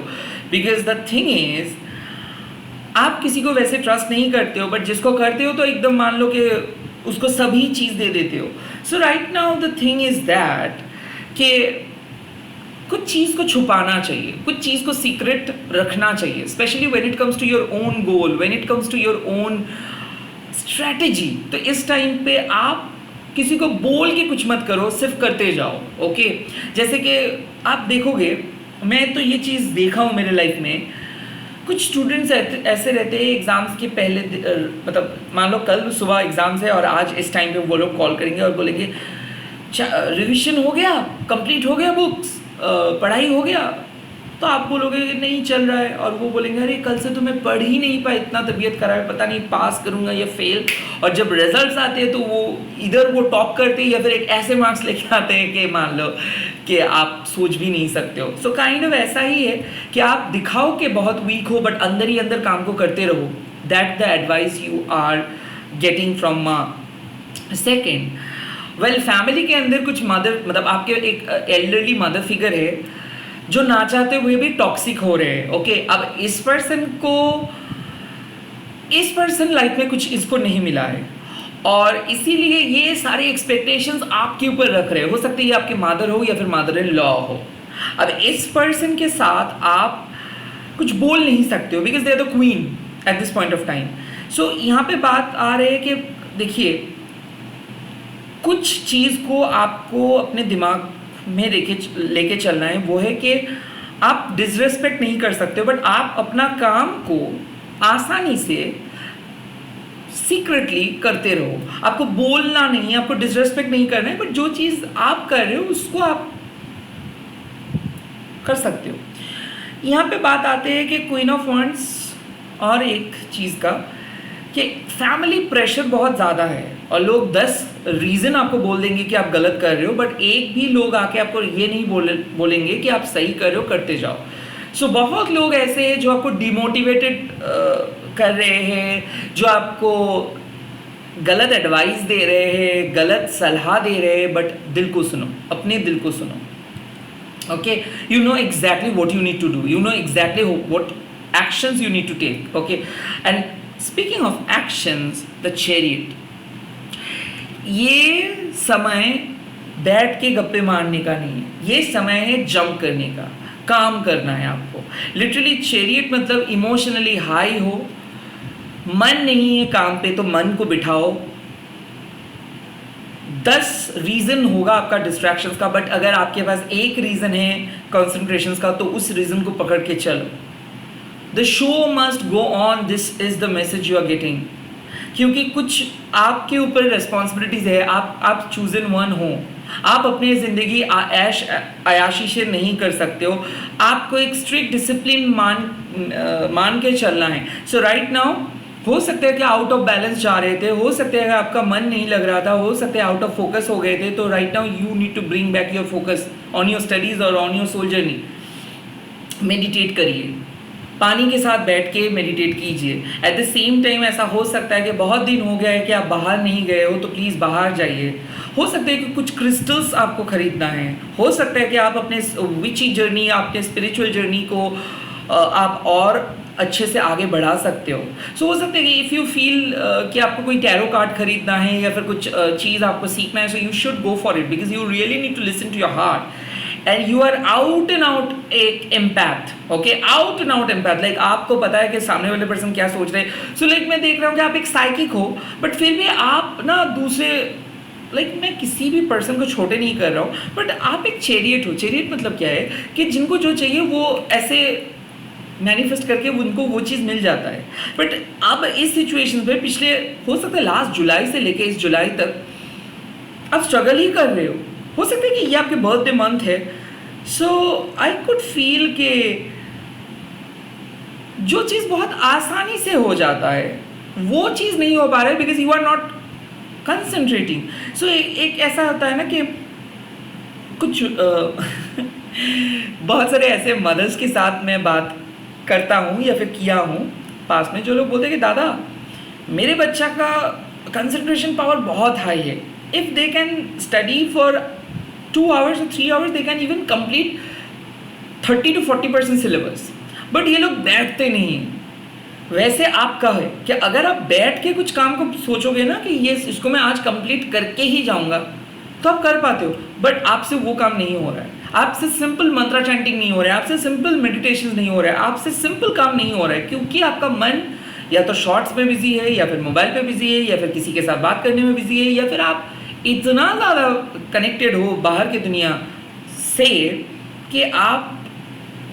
Speaker 1: बिकॉज द थिंग इज आप किसी को वैसे ट्रस्ट नहीं करते हो, बट जिसको करते हो तो एकदम मान लो कि उसको सभी चीज़ दे देते हो. So right now the thing is that कि कुछ चीज़ को छुपाना चाहिए, कुछ चीज़ को सीक्रेट रखना चाहिए, specially when it comes to your own goal, when it comes to your own strategy. तो इस टाइम पे आप किसी को बोल के कुछ मत करो, सिर्फ करते जाओ. ओके, जैसे कि आप देखोगे, मैं तो ये चीज़ देखा हूँ मेरे लाइफ में, कुछ स्टूडेंट्स ऐसे रहते हैं एग्ज़ाम्स के पहले, मतलब मान लो कल सुबह एग्ज़ाम्स है और आज इस टाइम पे वो लोग कॉल करेंगे और बोलेंगे रिविजन हो गया, कंप्लीट हो गया बुक्स, पढ़ाई हो गया. तो आप बोलोगे कि नहीं चल रहा है, और वो बोलेंगे अरे कल से तो मैं पढ़ ही नहीं पाया, इतना तबीयत खराब है, पता नहीं पास करूँगा या फेल। और जब रिजल्ट्स आते हैं तो वो इधर वो टॉप करते हैं या फिर एक ऐसे मार्क्स लेके आते हैं कि मान लो कि आप सोच भी नहीं सकते हो। सो काइंड ऑफ ऐसा ही है कि आप दिखाओ कि बहुत वीक हो बट अंदर ही अंदर काम को करते रहो। That the advice you are getting from Maa. Second, well family के अंदर कुछ मदर, मतलब आपके एक एल्डरली मदर फिगर है जो ना चाहते हुए भी टॉक्सिक हो रहे हैं। ओके, अब इस पर्सन लाइफ में कुछ इसको नहीं मिला है और इसीलिए ये सारी एक्सपेक्टेशंस आपके ऊपर रख रहे हैं। हो सकता है ये आपके मदर हो या फिर मदर इन लॉ हो। अब इस पर्सन के साथ आप कुछ बोल नहीं सकते हो because they are the queen at this point of time. So यहाँ पे बात आ रही है कि देखिए, कुछ चीज़ को आपको अपने दिमाग में लेके चलना है, वो है कि आप डिसरेस्पेक्ट नहीं कर सकते बट आप अपना काम को आसानी से सीक्रेटली करते रहो। आपको बोलना नहीं है, आपको डिसरेस्पेक्ट नहीं करना है, बट जो चीज़ आप कर रहे हो उसको आप कर सकते हो। यहाँ पे बात आते हैं कि क्वीन ऑफ वांड्स और एक चीज़ का कि फैमिली प्रेशर बहुत ज़्यादा है और लोग 10 रीज़न आपको बोल देंगे कि आप गलत कर रहे हो, बट एक भी लोग आके आपको ये नहीं बोलेंगे कि आप सही कर रहे हो, करते जाओ। सो बहुत लोग ऐसे हैं जो आपको डिमोटिवेटेड कर रहे हैं, जो आपको गलत एडवाइस दे रहे हैं, गलत सलाह दे रहे हैं, बट दिल को सुनो, अपने दिल को सुनो। Okay, you know exactly what you need to do, you know exactly what actions you need to take. Okay, and speaking of actions, the chariot, ये समय बैठ के गप्पे मारने का नहीं है, ये समय है जंप करने का, काम करना है आपको। लिटरली चैरियट मतलब इमोशनली हाई हो, मन नहीं है काम पे तो मन को बिठाओ। 10 रीज़न होगा आपका डिस्ट्रैक्शंस का, बट अगर आपके पास एक रीज़न है कंसंट्रेशन का तो उस रीज़न को पकड़ के चलो। The show must go on, this is the message you are getting. क्योंकि कुछ आपके ऊपर रिस्पॉन्सिबिलिटीज़ है, आप चूज इन वन हो। आप अपनी ज़िंदगी ऐश आयाशी से नहीं कर सकते हो, आपको एक स्ट्रिक्ट डिसिप्लिन मान के चलना है। सो राइट नाउ हो सकता है कि आउट ऑफ बैलेंस जा रहे थे, हो सकता है कि आपका मन नहीं लग रहा था, हो सकता है आउट ऑफ फोकस हो गए थे, तो right now you need to bring back your focus on your studies और on your soul journey. Meditate करिए, पानी के साथ बैठ के मेडिटेट कीजिए। एट द सेम टाइम ऐसा हो सकता है कि बहुत दिन हो गया है कि आप बाहर नहीं गए हो, तो प्लीज़ बाहर जाइए। हो सकता है कि कुछ क्रिस्टल्स आपको ख़रीदना है, हो सकता है कि आप अपने विची जर्नी, अपने स्पिरिचुअल जर्नी को आप और अच्छे से आगे बढ़ा सकते हो। सो हो सकता है कि इफ़ यू फील कि आपको कोई टैरो कार्ड खरीदना है या फिर कुछ चीज़ आपको सीखना है, so you should go for it because you really need to listen to your heart and you are out and out एक empath, okay, out and out empath, like आपको पता है कि सामने वाले पर्सन क्या सोच रहे हैं। So like मैं देख रहा हूँ कि आप एक साइकिक हो, बट फिर भी आप ना दूसरे, like मैं किसी भी पर्सन को छोटे नहीं कर रहा हूँ, बट आप एक चैरियट हो। चैरियट मतलब क्या है कि जिनको जो चाहिए वो ऐसे मैनिफेस्ट करके उनको वो चीज़ मिल जाता है। बट अब इस सिचुएशन पे पिछले हो सकता है लास्ट जुलाई से लेके इस जुलाई तक आप स्ट्रगल ही कर रहे हो सकता है कि ये आपके बर्थडे मंथ है। सो आई कुड फील कि जो चीज़ बहुत आसानी से हो जाता है वो चीज़ नहीं हो पा रहा है because you are not concentrating. So एक ऐसा होता है ना कि कुछ बहुत सारे ऐसे मदर्स के साथ मैं बात करता हूँ या फिर किया हूँ पास में, जो लोग बोलते हैं कि दादा मेरे बच्चा का कंसंट्रेशन पावर बहुत हाई है, if they can study for 2 hours or 3 hours they can even complete 30 to 40% syllabus, but ये लोग बैठते नहीं हैं। वैसे आपका है कि अगर आप बैठ के कुछ काम को सोचोगे ना कि ये इसको मैं आज कंप्लीट करके ही जाऊंगा तो आप कर पाते हो, बट आपसे वो काम नहीं हो रहा है। आपसे सिंपल मंत्रा चैंटिंग नहीं हो रहा है, आपसे सिंपल मेडिटेशन नहीं हो रहा है, आपसे सिंपल काम नहीं हो रहा है, क्योंकि आपका मन या तो शॉर्ट्स में बिजी है या फिर मोबाइल पे बिजी है या फिर किसी के साथ बात करने में बिजी है या फिर आप इतना ज़्यादा कनेक्टेड हो बाहर की दुनिया से कि आप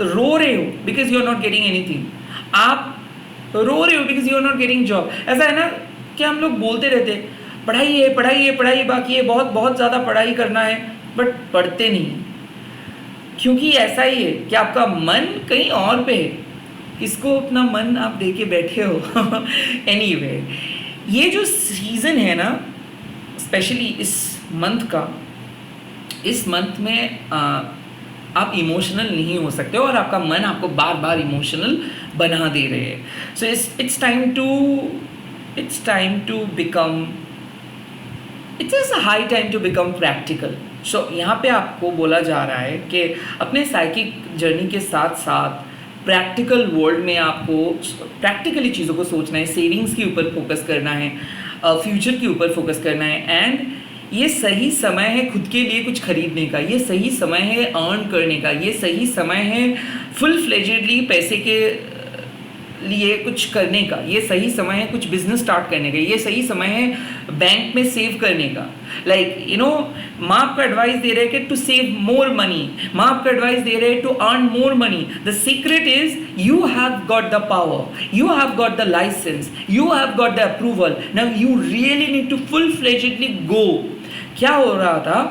Speaker 1: रो रहे हो because you are not getting anything, आप रो रहे हो because you are not getting job. ऐसा है ना कि हम लोग बोलते रहते पढ़ाई है बाकी है, बहुत बहुत ज़्यादा पढ़ाई करना है, बट पढ़ते नहीं। क्योंकि ऐसा ही है कि आपका मन कहीं और पे है, किसको अपना मन आप दे के बैठे हो। एनीवे, ये जो सीज़न है ना, स्पेशली इस मंथ का, इस मंथ में आप इमोशनल नहीं हो सकते और आपका मन आपको बार बार इमोशनल बना दे रहे हैं। So it's time to become, it's a high time to become practical. So यहाँ पे आपको बोला जा रहा है कि अपने साइकिक जर्नी के साथ साथ प्रैक्टिकल वर्ल्ड में आपको प्रैक्टिकली चीज़ों को सोचना है, सेविंग्स के ऊपर फोकस करना है, फ्यूचर के ऊपर फोकस करना है। एंड ये सही समय है खुद के लिए कुछ खरीदने का, ये सही समय है अर्न करने का, ये सही समय है फुल फ्लेजेडली पैसे के लिए कुछ करने का, ये सही समय है कुछ बिजनेस स्टार्ट करने का, ये सही समय है बैंक में सेव करने का। माँ आपको एडवाइस दे रहे हैं कि टू सेव मोर मनी, माँ आपको एडवाइस दे रहे हैं to earn more money. The secret is you have got the power, you have got the licence, you have got the approval, now you really need to full fledgedly go. क्या हो रहा था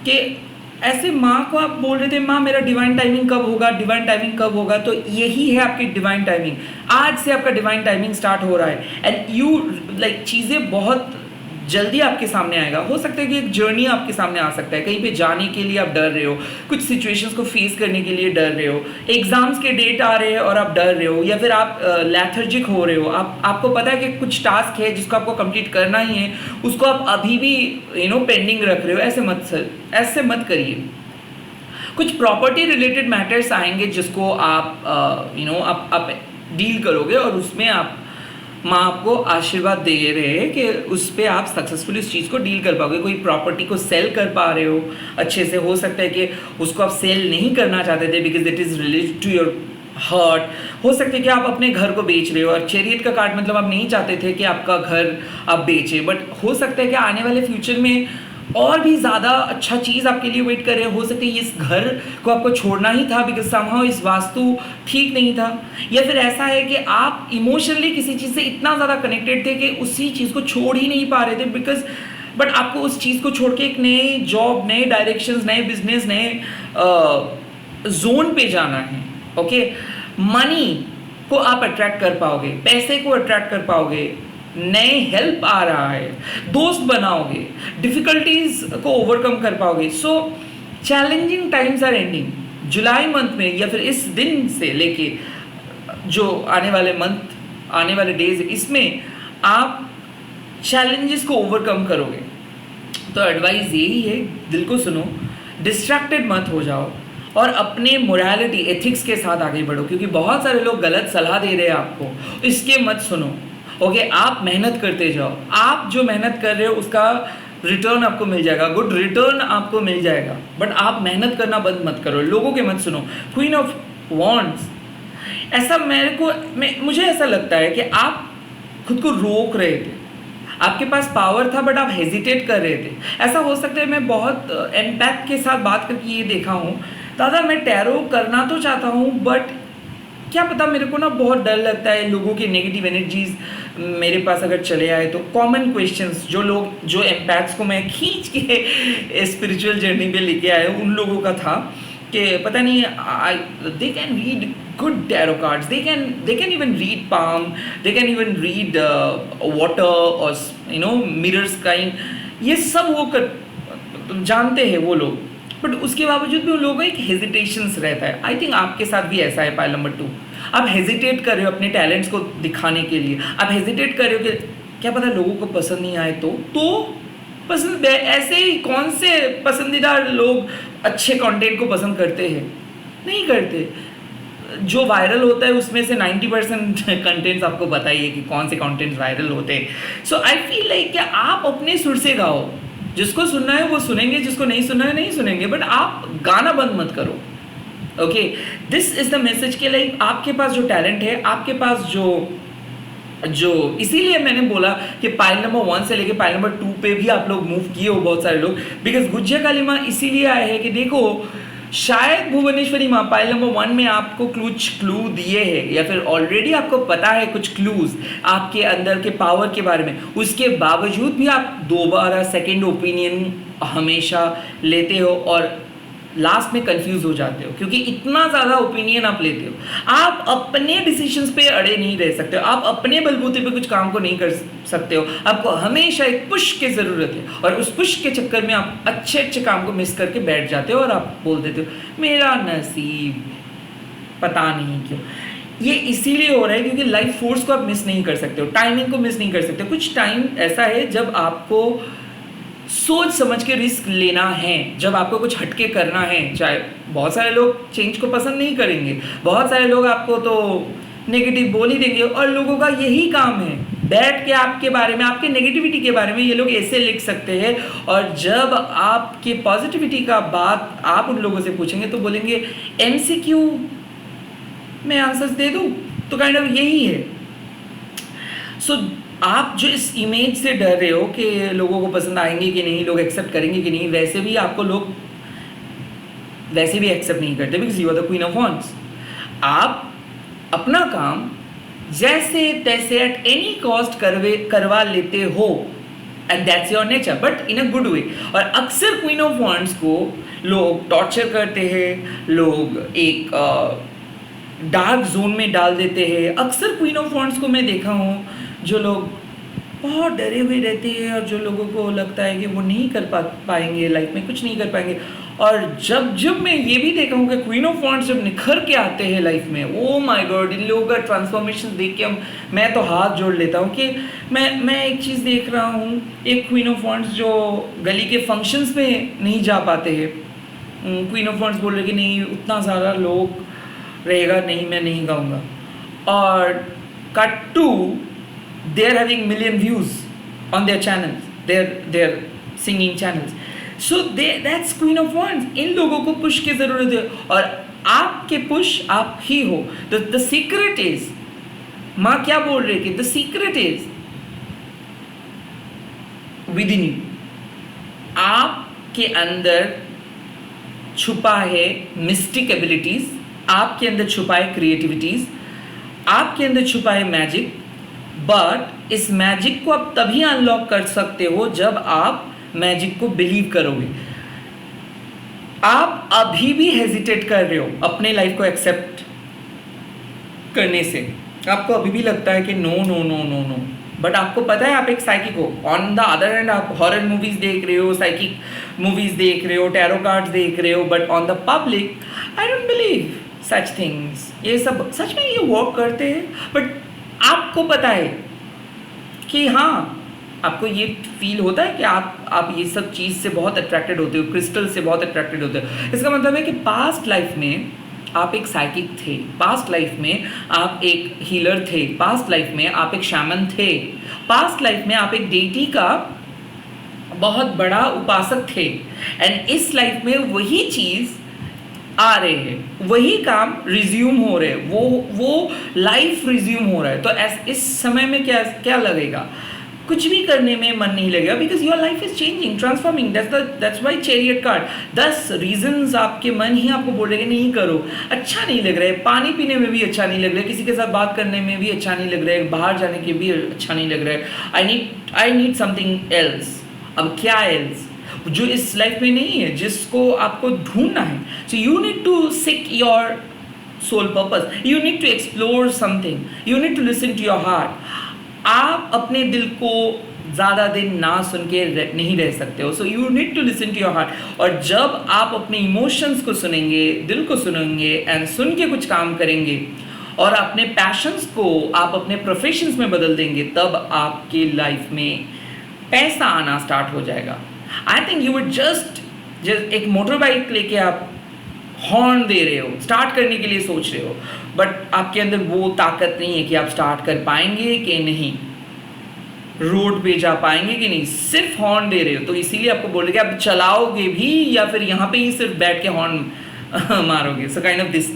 Speaker 1: कि ऐसे माँ को आप बोल रहे थे, माँ मेरा डिवाइन टाइमिंग कब होगा, डिवाइन टाइमिंग कब होगा, तो यही है आपकी डिवाइन टाइमिंग। आज से आपका डिवाइन टाइमिंग स्टार्ट हो रहा है एंड यू चीज़ें बहुत जल्दी आपके सामने आएगा। हो सकता है कि एक जर्नी आपके सामने आ सकता है, कहीं पे जाने के लिए आप डर रहे हो, कुछ सिचुएशंस को फेस करने के लिए डर रहे हो, एग्जाम्स के डेट आ रहे हैं और आप डर रहे हो, या फिर आप लैथर्जिक हो रहे हो, आपको पता है कि कुछ टास्क है जिसको आपको कंप्लीट करना ही है, उसको आप अभी भी पेंडिंग रख रहे हो। ऐसे मत करिए। कुछ प्रॉपर्टी रिलेटेड मैटर्स आएंगे जिसको आप आप डील करोगे और उसमें आप माँ आपको आशीर्वाद दे रहे हैं कि उस पर आप सक्सेसफुली उस चीज़ को डील कर पाओगे। कोई प्रॉपर्टी को सेल कर पा रहे हो अच्छे से, हो सकता है कि उसको आप सेल नहीं करना चाहते थे because it is related to your hurt. हो सकता है कि आप अपने घर को बेच रहे हो, और चैरियट का कार्ड मतलब आप नहीं चाहते थे कि आपका घर आप बेचें, बट हो सकता है कि आने वाले फ्यूचर में और भी ज़्यादा अच्छा चीज़ आपके लिए वेट कर रहे हो सकता है इस घर को आपको छोड़ना ही था बिकॉज समहाउ इस वास्तु ठीक नहीं था, या फिर ऐसा है कि आप इमोशनली किसी चीज़ से इतना ज़्यादा कनेक्टेड थे कि उसी चीज़ को छोड़ ही नहीं पा रहे थे बिकॉज बट आपको उस चीज़ को छोड़ के एक नए जॉब, नए डायरेक्शंस, नए बिजनेस, नए जोन पे जाना है। ओके, मनी को आप अट्रैक्ट कर पाओगे, पैसे को अट्रैक्ट कर पाओगे, नए हेल्प आ रहा है, दोस्त बनाओगे, डिफिकल्टीज को ओवरकम कर पाओगे। So challenging times are ending. जुलाई मंथ में या फिर इस दिन से लेके जो आने वाले मंथ, आने वाले डेज, इसमें आप चैलेंजेस को ओवरकम करोगे। तो एडवाइस यही है, दिल को सुनो, डिस्ट्रैक्टेड मत हो जाओ और अपने मोरालिटी, एथिक्स के साथ आगे बढ़ो, क्योंकि बहुत सारे लोग गलत सलाह दे रहे हैं आपको, इसके मत सुनो। ओके, आप मेहनत करते जाओ, आप जो मेहनत कर रहे हो उसका रिटर्न आपको मिल जाएगा, गुड रिटर्न आपको मिल जाएगा, बट आप मेहनत करना बंद मत करो, लोगों के मत सुनो। क्वीन ऑफ वॉन्ड्स, ऐसा मुझे ऐसा लगता है कि आप खुद को रोक रहे थे, आपके पास पावर था बट आप हेजिटेट कर रहे थे। ऐसा हो सकता है, मैं बहुत एम्पैथ के साथ बात करके ये देखा हूँ, दादा मैं टैरो करना तो चाहता हूँ बट क्या पता, मेरे को ना बहुत डर लगता है लोगों की नेगेटिव एनर्जीज मेरे पास अगर चले आए तो। कॉमन क्वेश्चंस जो एम्पैथ्स को मैं खींच के स्पिरिचुअल जर्नी पे लेके आए, उन लोगों का था कि पता नहीं, they can read good tarot cards, they can even read palm, they can even read water और मिरर्स काइंड, ये सब वो जानते हैं वो लोग, बट उसके बावजूद भी उन लोगों को एक हेजिटेशंस रहता है। आई थिंक आपके साथ भी ऐसा है। पाइल नंबर 2, आप हेजिटेट कर रहे हो अपने टैलेंट्स को दिखाने के लिए, आप हेजिटेट कर रहे हो कि क्या पता लोगों को पसंद नहीं आए तो पसंद, ऐसे ही कौन से पसंदीदा लोग अच्छे कंटेंट को पसंद करते हैं? नहीं करते। जो वायरल होता है उसमें से 90% कंटेंट्स आपको पता ही है कि कौन से कंटेंट्स वायरल होते हैं। सो आई फील लाइक कि आप अपने सुर से गाओ, जिसको सुनना है वो सुनेंगे, जिसको नहीं सुनना है नहीं सुनेंगे, बट आप गाना बंद मत करो। Okay, this is the message के लाइक आपके पास जो टैलेंट है, आपके पास जो इसीलिए मैंने बोला कि पाइल नंबर 1 से लेके पाइल नंबर 2 पे भी आप लोग मूव किए हो, बहुत सारे लोग, बिकॉज गुज्जा काली माँ इसीलिए आए हैं कि देखो शायद भुवनेश्वरी माँ पाइल नंबर 1 में आपको कुछ क्लू दिए हैं, या फिर ऑलरेडी आपको पता है कुछ क्लूज आपके अंदर के पावर के बारे में, उसके बावजूद भी आप दोबारा सेकंड ओपिनियन हमेशा लेते हो और लास्ट में कंफ्यूज हो जाते हो, क्योंकि इतना ज़्यादा ओपिनियन आप लेते हो। आप अपने डिसीजंस पे अड़े नहीं रह सकते हो, आप अपने बलबूते पे कुछ काम को नहीं कर सकते हो। आपको हमेशा एक पुश की ज़रूरत है, और उस पुश के चक्कर में आप अच्छे अच्छे काम को मिस करके बैठ जाते हो और आप बोल देते हो मेरा नसीब, पता नहीं क्यों। ये इसीलिए हो रहा है क्योंकि लाइफ फोर्स को आप मिस नहीं कर सकते हो, टाइमिंग को मिस नहीं कर सकते। कुछ टाइम ऐसा है जब आपको सोच समझ के रिस्क लेना है, जब आपको कुछ हटके करना है। चाहे बहुत सारे लोग चेंज को पसंद नहीं करेंगे, बहुत सारे लोग आपको तो नेगेटिव बोल ही देंगे, और लोगों का यही काम है बैठ के आपके बारे में, आपके नेगेटिविटी के बारे में ये लोग ऐसे लिख सकते हैं। और जब आपके पॉजिटिविटी का बात आप उन लोगों से पूछेंगे तो बोलेंगे MCQ मैं आंसर्स दे दूँ, तो काइंड ऑफ यही है। सो आप जो इस इमेज से डर रहे हो कि लोगों को पसंद आएंगे कि नहीं, लोग एक्सेप्ट करेंगे कि नहीं, वैसे भी आपको लोग वैसे भी एक्सेप्ट नहीं करते, because you are the queen of wands. आप अपना काम जैसे तैसे एट एनी कॉस्ट करवा लेते हो, and that's your nature, but in a good way. और अक्सर क्वीन ऑफ वॉन्ड्स को लोग टॉर्चर करते हैं, लोग एक डार्क जोन में डाल देते हैं। अक्सर क्वीन ऑफ वॉन्ड्स को मैं देखा हूँ जो लोग बहुत डरे हुए रहते हैं, और जो लोगों को लगता है कि वो नहीं कर पाएंगे लाइफ में, कुछ नहीं कर पाएंगे। और जब मैं ये भी देखा हूँ कि क्वीन ऑफ वॉन्ड्स जब निखर के आते हैं लाइफ में, ओ माय गॉड, इन लोगों का ट्रांसफॉर्मेशन देख के मैं तो हाथ जोड़ लेता हूँ कि मैं एक चीज़ देख रहा हूँ, एक क्वीन ऑफ वॉन्ड्स जो गली के फंक्शंस में नहीं जा पाते हैं। क्वीन ऑफ वॉन्ड्स बोल रहे कि नहीं उतना ज़्यादा लोग रहेगा, नहीं मैं नहीं गाऊँगा, और cut to they are having million views on their channels, their singing channels. So that's Queen of Wands. इन लोगों को पुश की जरूरत है, और आपके पुश आप ही हो। the secret is, माँ क्या बोल रही है कि the secret is within you. आपके अंदर छुपा है मिस्टिक एबिलिटीज, आपके अंदर छुपा है क्रिएटिविटीज, आपके अंदर छुपा है मैजिक। बट इस मैजिक को आप तभी अनलॉक कर सकते हो जब आप मैजिक को बिलीव करोगे। आप अभी भी हेजिटेट कर रहे हो अपने लाइफ को एक्सेप्ट करने से, आपको अभी भी लगता है कि no no no no no, but आपको पता है आप एक साइकिक हो। ऑन द अदर हैंड आप हॉरर मूवीज देख रहे हो, साइकिक मूवीज देख रहे हो, टैरो कार्ड्स देख रहे हो, but on the public I don't believe such things. ये सब सच में ये वर्क करते हैं, बट आपको पता है कि हाँ, आपको ये फील होता है कि आप ये सब चीज़ से बहुत अट्रैक्टेड होते हो, क्रिस्टल से बहुत अट्रैक्टेड होते हो। इसका मतलब है कि पास्ट लाइफ में आप एक साइकिक थे, पास्ट लाइफ में आप एक हीलर थे, पास्ट लाइफ में आप एक शैमन थे, पास्ट लाइफ में आप एक डेटी का बहुत बड़ा उपासक थे, एंड इस लाइफ में वही चीज़ आ रहे हैं, वही काम रिज्यूम हो रहे हैं, वो लाइफ रिज्यूम हो रहा है। तो इस समय में क्या लगेगा, कुछ भी करने में मन नहीं लगेगा, because your life is changing, transforming. That's why chariot card. 10 reasons आपके मन ही आपको बोल रहे हैं नहीं करो, अच्छा नहीं लग रहा है, पानी पीने में भी अच्छा नहीं लग रहा है, किसी के साथ बात करने में भी अच्छा नहीं लग रहा है, बाहर जाने के भी अच्छा नहीं लग रहा है, आई नीड समथिंग एल्स। अब क्या एल्स जो इस लाइफ में नहीं है, जिसको आपको ढूंढना है। So you need to seek your soul purpose, you need to explore something, you need to listen to your heart. आप अपने दिल को ज़्यादा दिन ना सुन के नहीं रह सकते हो, so you need to listen to your heart. और जब आप अपने इमोशंस को सुनेंगे, दिल को सुनेंगे, एंड सुन के कुछ काम करेंगे, और अपने पैशंस को आप अपने प्रोफेशंस में बदल देंगे, तब आपकी लाइफ में पैसा आना स्टार्ट हो जाएगा। आई थिंक यू वुड जस्ट एक मोटर बाइक लेके आप हॉर्न दे रहे हो, स्टार्ट करने के लिए सोच रहे हो, बट आपके अंदर वो ताकत नहीं है कि आप स्टार्ट कर पाएंगे कि नहीं, रोड पे जा पाएंगे कि नहीं, सिर्फ हॉर्न दे रहे हो। तो इसीलिए आपको बोल रहे कि आप चलाओगे भी या फिर यहाँ पे ही सिर्फ बैठ के हॉर्न मारोगे। So kind of this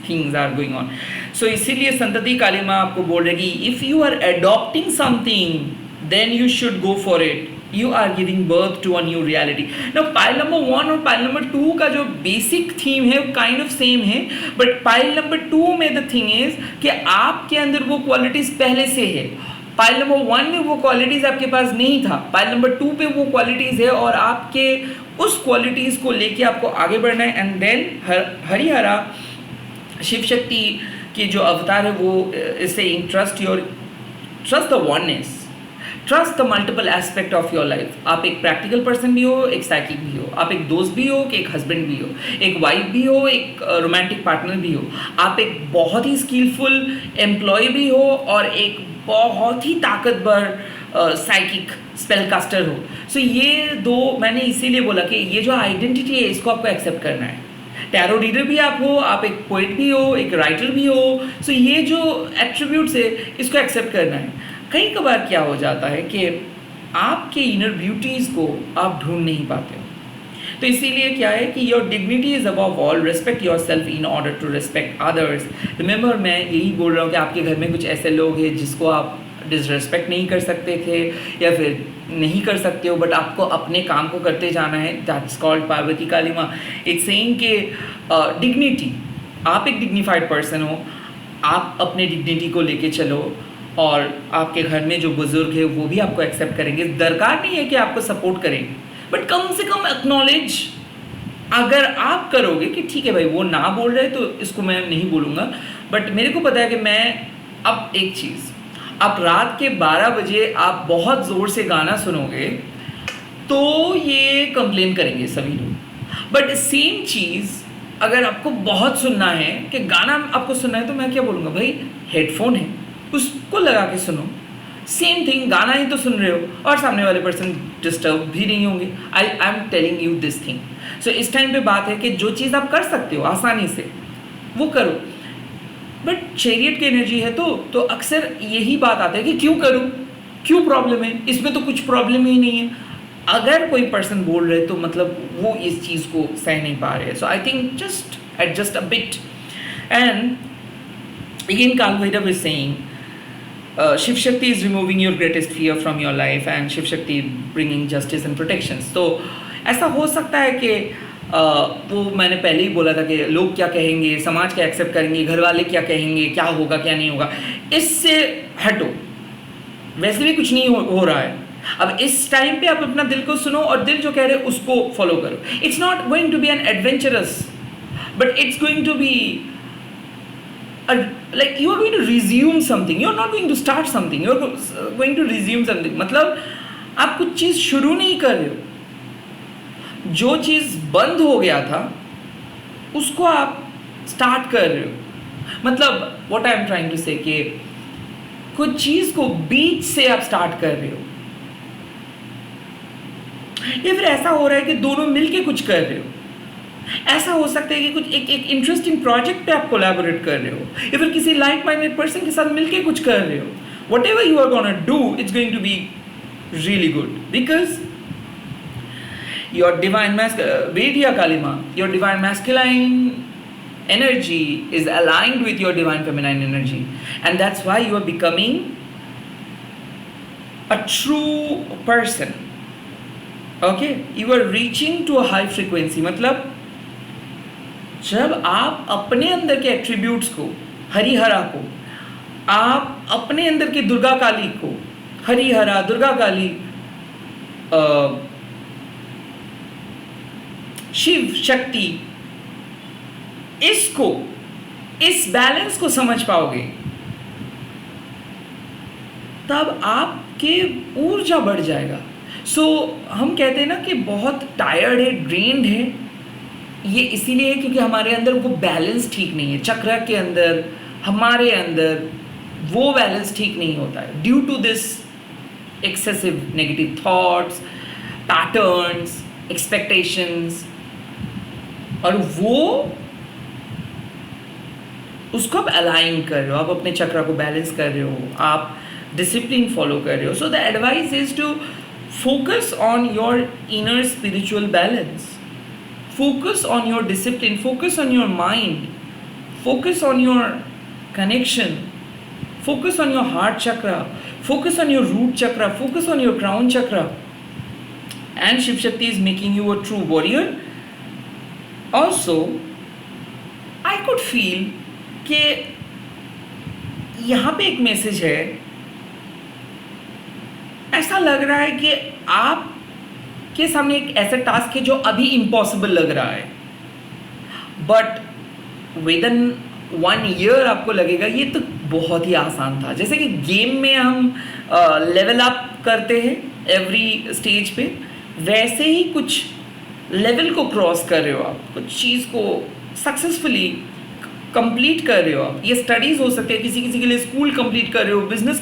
Speaker 1: things are going on. So इसीलिए संतति काली माँ आपको बोल रहे कि if you are adopting something then you should go for it, you are giving birth to a new reality. Now pile number 1 और pile number 2 का जो basic theme है kind of same है, but pile number 2 में the thing is कि आपके अंदर वो qualities पहले से है, पाइल नंबर 1 में वो क्वालिटीज़ आपके पास नहीं था, पाइल नंबर 2 पे वो क्वालिटीज़ है और आपके उस क्वालिटीज़ को लेके आपको आगे बढ़ना है। एंड देन हरिहरा शिव शक्ति की जो अवतार है वो is saying trust the oneness, trust the multiple aspect of your life. आप एक प्रैक्टिकल पर्सन भी हो, एक साइकिक भी हो, आप एक दोस्त भी हो कि एक हस्बैंड भी हो, एक वाइफ भी हो, एक रोमांटिक पार्टनर भी हो, आप एक बहुत ही स्किलफुल एम्प्लॉय भी हो और एक बहुत ही ताकतवर साइकिक स्पेल कास्टर हो। सो ये दो मैंने इसीलिए बोला कि ये जो आइडेंटिटी है इसको आपको एक्सेप्ट करना है। टैरो रीडर भी आप हो, आप एक पोइट भी हो, एक राइटर भी हो। सो ये जो एट्रीब्यूट्स है इसको एक्सेप्ट करना है। कई कबार क्या हो जाता है कि आपके इनर ब्यूटीज़ को आप ढूंढ नहीं पाते हो, तो इसीलिए क्या है कि your dignity is above all, respect your self in order to respect others. Remember, मैं यही बोल रहा हूँ कि आपके घर में कुछ ऐसे लोग हैं जिसको आप डिसरिस्पेक्ट नहीं कर सकते थे या फिर नहीं कर सकते हो, बट आपको अपने काम को करते जाना है। दैट्स कॉल्ड पार्वती काली माँ। इट्स सेइंग कि डिग्निटी, आप एक डिग्निफाइड पर्सन हो, आप अपने डिग्निटी को लेके चलो और आपके घर में जो बुजुर्ग है वो भी आपको एक्सेप्ट करेंगे। दरकार नहीं है कि आपको सपोर्ट करें, बट कम से कम एक्नॉलेज अगर आप करोगे कि ठीक है भाई वो ना बोल रहे तो इसको मैं नहीं बोलूँगा, बट मेरे को पता है कि मैं अब एक चीज़, आप रात के 12 बजे आप बहुत ज़ोर से गाना सुनोगे तो ये कंप्लेन करेंगे सभी लोग। बट सेम चीज़ अगर आपको बहुत सुनना है कि गाना आपको सुनना है तो मैं क्या बोलूँगा, भाई हेडफोन है उसको लगा के सुनो। सेम थिंग, गाना ही तो सुन रहे हो और सामने वाले पर्सन डिस्टर्ब भी नहीं होंगे। I am telling you this thing. So इस टाइम पे बात है कि जो चीज़ आप कर सकते हो आसानी से वो करो, बट चैरियट की एनर्जी है तो अक्सर यही बात आता है कि क्यों करूँ, क्यों प्रॉब्लम है, इसमें तो कुछ प्रॉब्लम ही नहीं है। अगर कोई पर्सन बोल रहे तो मतलब वो इस चीज़ को सह नहीं पा रहे। So I think just adjust a bit. And again Kal Bhairav is saying Shiv Shakti is removing your greatest fear from your life and Shiv Shakti bringing justice and protections। तो ऐसा हो सकता है कि वो मैंने पहले ही बोला था कि लोग क्या कहेंगे, समाज क्या एक्सेप्ट करेंगे, घर वाले क्या कहेंगे, क्या होगा क्या नहीं होगा, इससे हटो। वैसे भी कुछ नहीं हो रहा है। अब इस टाइम पे आप अपना दिल को सुनो और दिल जो कह रहे हैं उसको फॉलो करो। It's not going to be an adventurous, but it's going to be like you are going to resume something, you are not going to start something, you are going to resume something। मतलब आप कुछ चीज़ शुरू नहीं कर रहे हो, जो चीज़ बंद हो गया था उसको आप स्टार्ट कर रहे हो। मतलब what I am trying to say कि कुछ चीज़ को बीच से आप स्टार्ट कर रहे हो, या फिर ऐसा हो रहा है कि दोनों मिलके कुछ कर रहे हो। ऐसा हो सकता है कि कुछ एक इंटरेस्टिंग प्रोजेक्ट पे आप कोलैबोरेट कर रहे हो या फिर किसी लाइक माइंडेड पर्सन के साथ मिलके कुछ कर रहे हो। Whatever you are gonna do, it's going to be really good because your divine वेदिया कालिमा, your divine masculine energy is aligned with your divine feminine energy, and that's why you are becoming a true person। okay, you are reaching to a high frequency। मतलब जब आप अपने अंदर के attributes को, हरिहरा को, आप अपने अंदर के दुर्गा काली को, हरिहरा दुर्गा काली शिव शक्ति, इसको, इस बैलेंस को समझ पाओगे तब आपके ऊर्जा बढ़ जाएगा। सो हम कहते हैं ना कि बहुत टायर्ड है, ड्रेन्ड है, ये इसीलिए है क्योंकि हमारे अंदर वो बैलेंस ठीक नहीं है। चक्र के अंदर, हमारे अंदर वो बैलेंस ठीक नहीं होता है due to this excessive negative thoughts, patterns, expectations. और वो उसको आप अलाइन कर रहे हो, आप अपने चक्र को बैलेंस कर रहे हो, आप डिसिप्लिन फॉलो कर रहे हो। So the advice is to focus on your inner spiritual balance, focus on your discipline, focus on your mind, focus on your connection, focus on your heart chakra, focus on your root chakra, focus on your crown chakra, and Shiv Shakti is making you a true warrior। Also I could feel कि यहाँ पे एक message है ऐसा लग रहा है कि आप के सामने एक ऐसा टास्क है जो अभी इम्पॉसिबल लग रहा है, बट विद इन 1 ईयर आपको लगेगा ये तो बहुत ही आसान था। जैसे कि गेम में हम लेवल अप करते हैं एवरी स्टेज पे, वैसे ही कुछ लेवल को क्रॉस कर रहे हो आप, कुछ चीज़ को सक्सेसफुली कंप्लीट कर रहे हो आप। ये स्टडीज़ हो सकते हैं, किसी किसी के लिए स्कूल कंप्लीट कर रहे हो, बिजनेस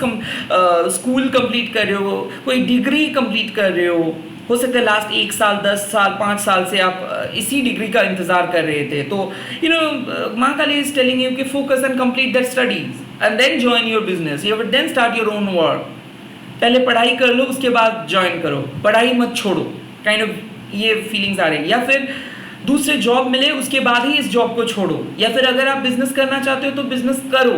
Speaker 1: स्कूल कंप्लीट कर रहे हो, कोई डिग्री कंप्लीट कर रहे हो सकता है लास्ट 1 साल 10 साल 5 साल से आप इसी डिग्री का इंतज़ार कर रहे थे। तो Maa Kali is telling you कि focus and complete that studies and then join your business, you then start your own work. पहले पढ़ाई कर लो, उसके बाद ज्वाइन करो, पढ़ाई मत छोड़ो, काइंड ऑफ ये फीलिंग्स आ रही है। या फिर दूसरे जॉब मिले उसके बाद ही इस जॉब को छोड़ो, या फिर अगर आप बिजनेस करना चाहते हो तो बिजनेस करो,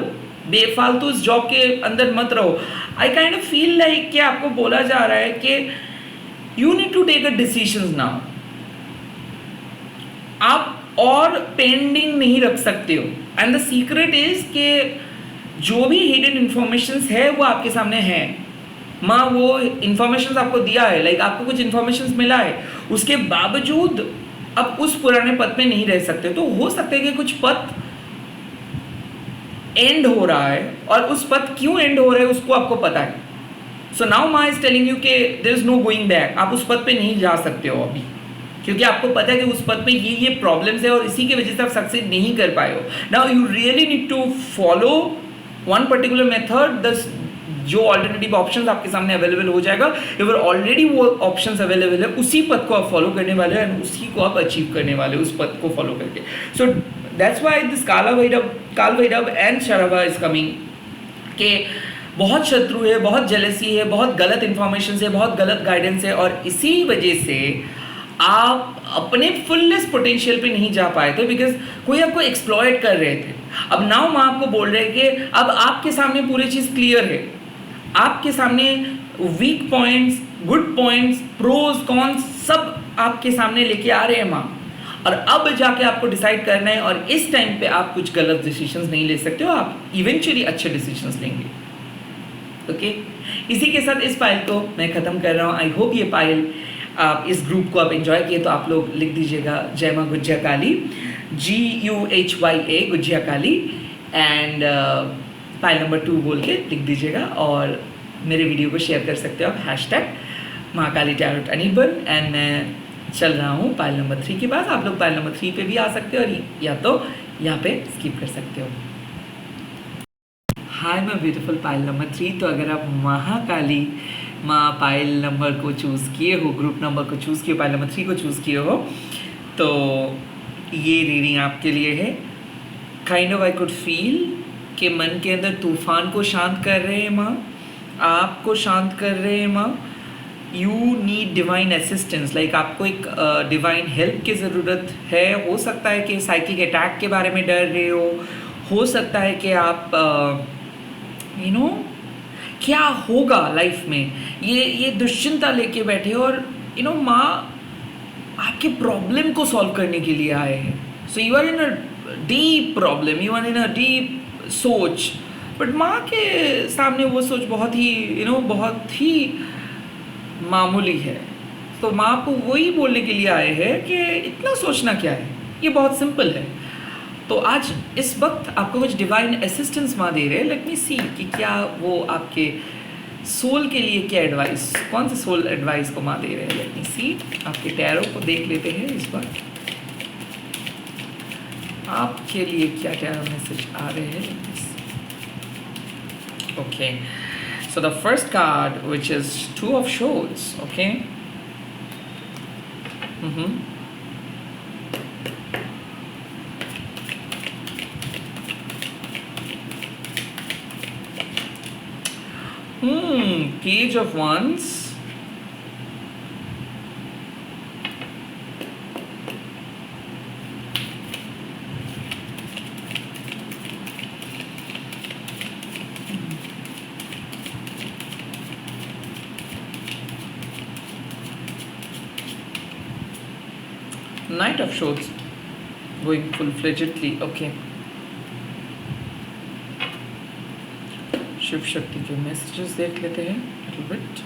Speaker 1: बेफालतू इस जॉब के अंदर मत रहो। I kind of feel like कि आपको बोला जा रहा है कि you need to take a decision now. आप और पेंडिंग नहीं रख सकते हो। एंड द सीक्रेट इज कि जो भी हिडन इंफॉर्मेशन है वो आपके सामने है। माँ वो इंफॉर्मेशन आपको दिया है, लाइक आपको कुछ इंफॉर्मेशन मिला है, उसके बावजूद अब उस पुराने पद पे नहीं रह सकते। तो हो सकता है कि कुछ पद एंड हो रहा है, और उस पद क्यों एंड हो रहा है उसको आपको पता है। So now Maa is telling you कि there is no going back, आप उस पद पे नहीं जा सकते हो अभी, क्योंकि आपको पता है कि उस पद पे ये प्रॉब्लम्स है और इसी की वजह से आप सक्सेस नहीं कर पाए हो। Now you really need to follow one particular method, जो ऑल्टरनेटिव ऑप्शंस आपके सामने अवेलेबल हो जाएगा, अगर ऑलरेडी वो ऑप्शंस अवेलेबल है उसी पद को आप फॉलो करने वाले हैं, उसी को आप अचीव करने वाले उस पद को फॉलो करके। सो दैट्स व्हाई दिस काल भैरव एंड शराबा इज कमिंग के बहुत शत्रु है, बहुत जेलसी है, बहुत गलत इन्फॉर्मेशन है, बहुत गलत गाइडेंस है, और इसी वजह से आप अपने फुलनेस पोटेंशियल पे नहीं जा पाए थे, बिकॉज कोई आपको एक्सप्लॉयट कर रहे थे। अब नाउ मैं आपको बोल रहे हैं कि अब आपके सामने पूरी चीज़ क्लियर है, आपके सामने weak points, good points, pros cons सब आपके सामने लेके आ रहे हैं माँ, और अब जाके आपको डिसाइड करना है, और इस टाइम पे आप कुछ गलत डिसीजंस नहीं ले सकते हो, आप इवेंचुअली अच्छे डिसीजंस लेंगे। ओके इसी के साथ इस पायल को मैं ख़त्म कर रहा हूँ। आई होप ये पायल आप इस ग्रुप को आप एंजॉय किए, तो आप लोग लिख दीजिएगा जय माँ Guhya Kali, GUHYA Guhya Kali, and pile number 2 बोल के लिख दीजिएगा, और मेरे वीडियो को शेयर कर सकते हो आप #महाकाली टैरोट अनिर्बन। एंड मैं चल रहा हूँ पायल नंबर 3 के पास, आप लोग पायल नंबर 3 पे भी आ सकते हो, और या तो यहाँ पे स्किप कर सकते हो। हाय मैं ब्यूटीफुल पायल नंबर 3। तो अगर आप महाकाली माँ पायल नंबर को चूज़ किए हो, ग्रुप नंबर को चूज़ किए हो, पायल नंबर 3 को चूज़ किए हो, तो ये रीडिंग आपके लिए है। Kind of I could feel कि मन के अंदर तूफान को शांत कर रहे हैं माँ, आपको शांत कर रहे हैं माँ। You need divine assistance, like आपको एक डिवाइन हेल्प की ज़रूरत है। हो सकता है कि साइकिक अटैक के बारे में डर रहे हो सकता है कि आप क्या होगा लाइफ में, ये दुश्चिंता लेके बैठे हो, और माँ आपके प्रॉब्लम को सॉल्व करने के लिए आए हैं। So you are in a deep problem, you are in a deep सोच, बट माँ के सामने वो सोच बहुत ही बहुत ही मामूली है। तो माँ आपको वही बोलने के लिए आए हैं कि इतना सोचना क्या है, ये बहुत सिंपल है। तो आज इस वक्त आपको कुछ डिवाइन असिस्टेंस माँ दे रहे हैं। लेट मी सी कि क्या वो आपके सोल के लिए क्या एडवाइस, कौन से सोल एडवाइस को माँ दे रहे हैं। लेट मी सी, आपके टैरो को देख लेते हैं इस बार, आपके लिए क्या टैरो मैसेज आ रहे हैं। Okay so the first card which is 2 of Swords, okay Page of Wands, Knight of Swords going full-fledgedly, okay। Shiv Shakti के मैसेजेस देख लेते हैं लिटिल बिट।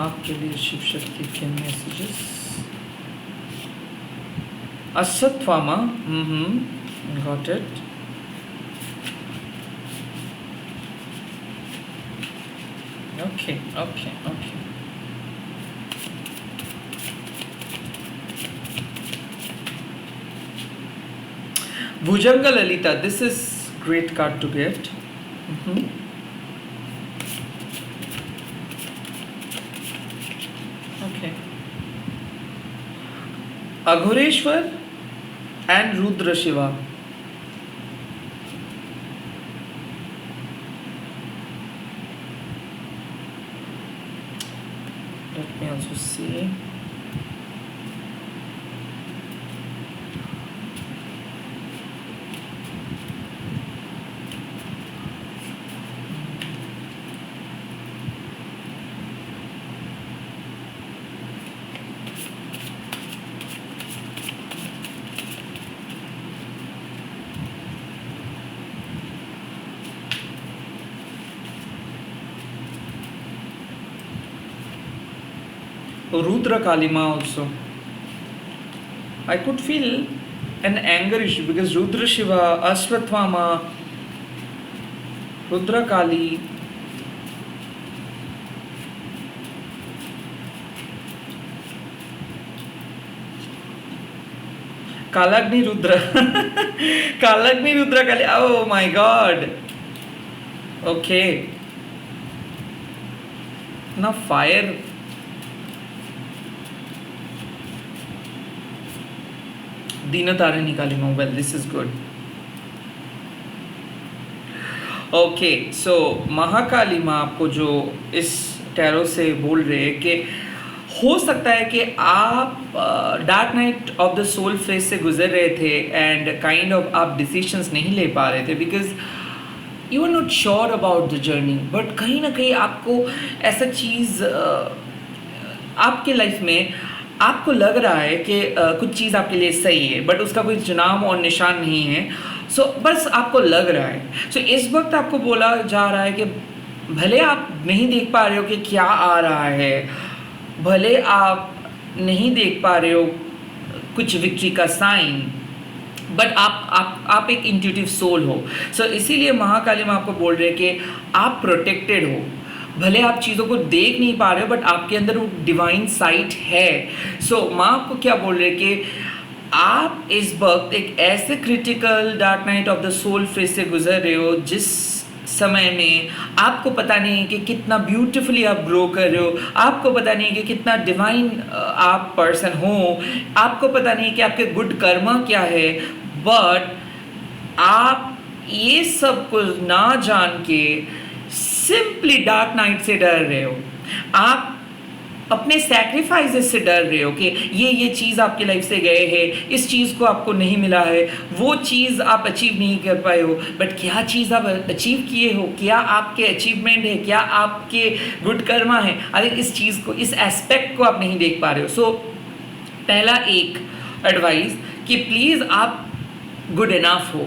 Speaker 1: आपके लिए शिव शक्ति के messages. Ashwatthama, got it. Okay okay okay. Bhujanga Lalita, this is great card to get. Okay. Aghoreshwar and Rudra Shiva. Let me also see. Rudra Kalima also. I could feel an anger issue because Rudra Shiva, Ashwathama, Rudra Kali. Kalagni Rudra. Kalagni Rudra Kali. Oh my god. Okay. Now fire. Deenatarini Kalima. Well, this is good. Okay so Mahakali माँ आपको जो इस tarot से बोल रहे हैं कि हो सकता है कि आप dark night of the soul phase से गुजर रहे थे एंड काइंड ऑफ आप डिसीजंस नहीं ले पा रहे थे because you are not sure about the journey, but कहीं ना कहीं आपको ऐसा चीज़ आपके लाइफ में आपको लग रहा है कि कुछ चीज़ आपके लिए सही है बट उसका कोई नाम और निशान नहीं है। सो बस आपको लग रहा है। सो इस वक्त आपको बोला जा रहा है कि भले आप नहीं देख पा रहे हो कि क्या आ रहा है, भले आप नहीं देख पा रहे हो कुछ विक्ट्री का साइन, बट आप एक इंट्यूटिव सोल हो। सो इसीलिए महाकाली माँ आपको बोल रहे हैं कि आप प्रोटेक्टेड हो। भले आप चीज़ों को देख नहीं पा रहे हो बट आपके अंदर वो डिवाइन साइट है। सो माँ आपको क्या बोल रहे हैं कि आप इस वक्त एक ऐसे critical dark night of the soul phase से गुजर रहे हो जिस समय में आपको पता नहीं है कि कितना ब्यूटीफुली आप ग्रो कर रहे हो, आपको पता नहीं है कि कितना डिवाइन आप पर्सन हो, आपको पता नहीं है कि आपके गुड कर्मा क्या है, बट आप ये सब कुछ ना जान के सिंपली डार्क नाइट से डर रहे हो। आप अपने सैक्रिफाइसेस से डर रहे हो कि ये चीज़ आपकी लाइफ से गए हैं, इस चीज़ को आपको नहीं मिला है, वो चीज़ आप अचीव नहीं कर पाए हो, बट क्या चीज़ आप अचीव किए हो, क्या आपके अचीवमेंट है, क्या आपके गुड कर्मा है, अरे इस चीज़ को, इस एस्पेक्ट को आप नहीं देख पा रहे हो। सो पहला एक एडवाइस कि प्लीज़ आप गुड इनफ हो,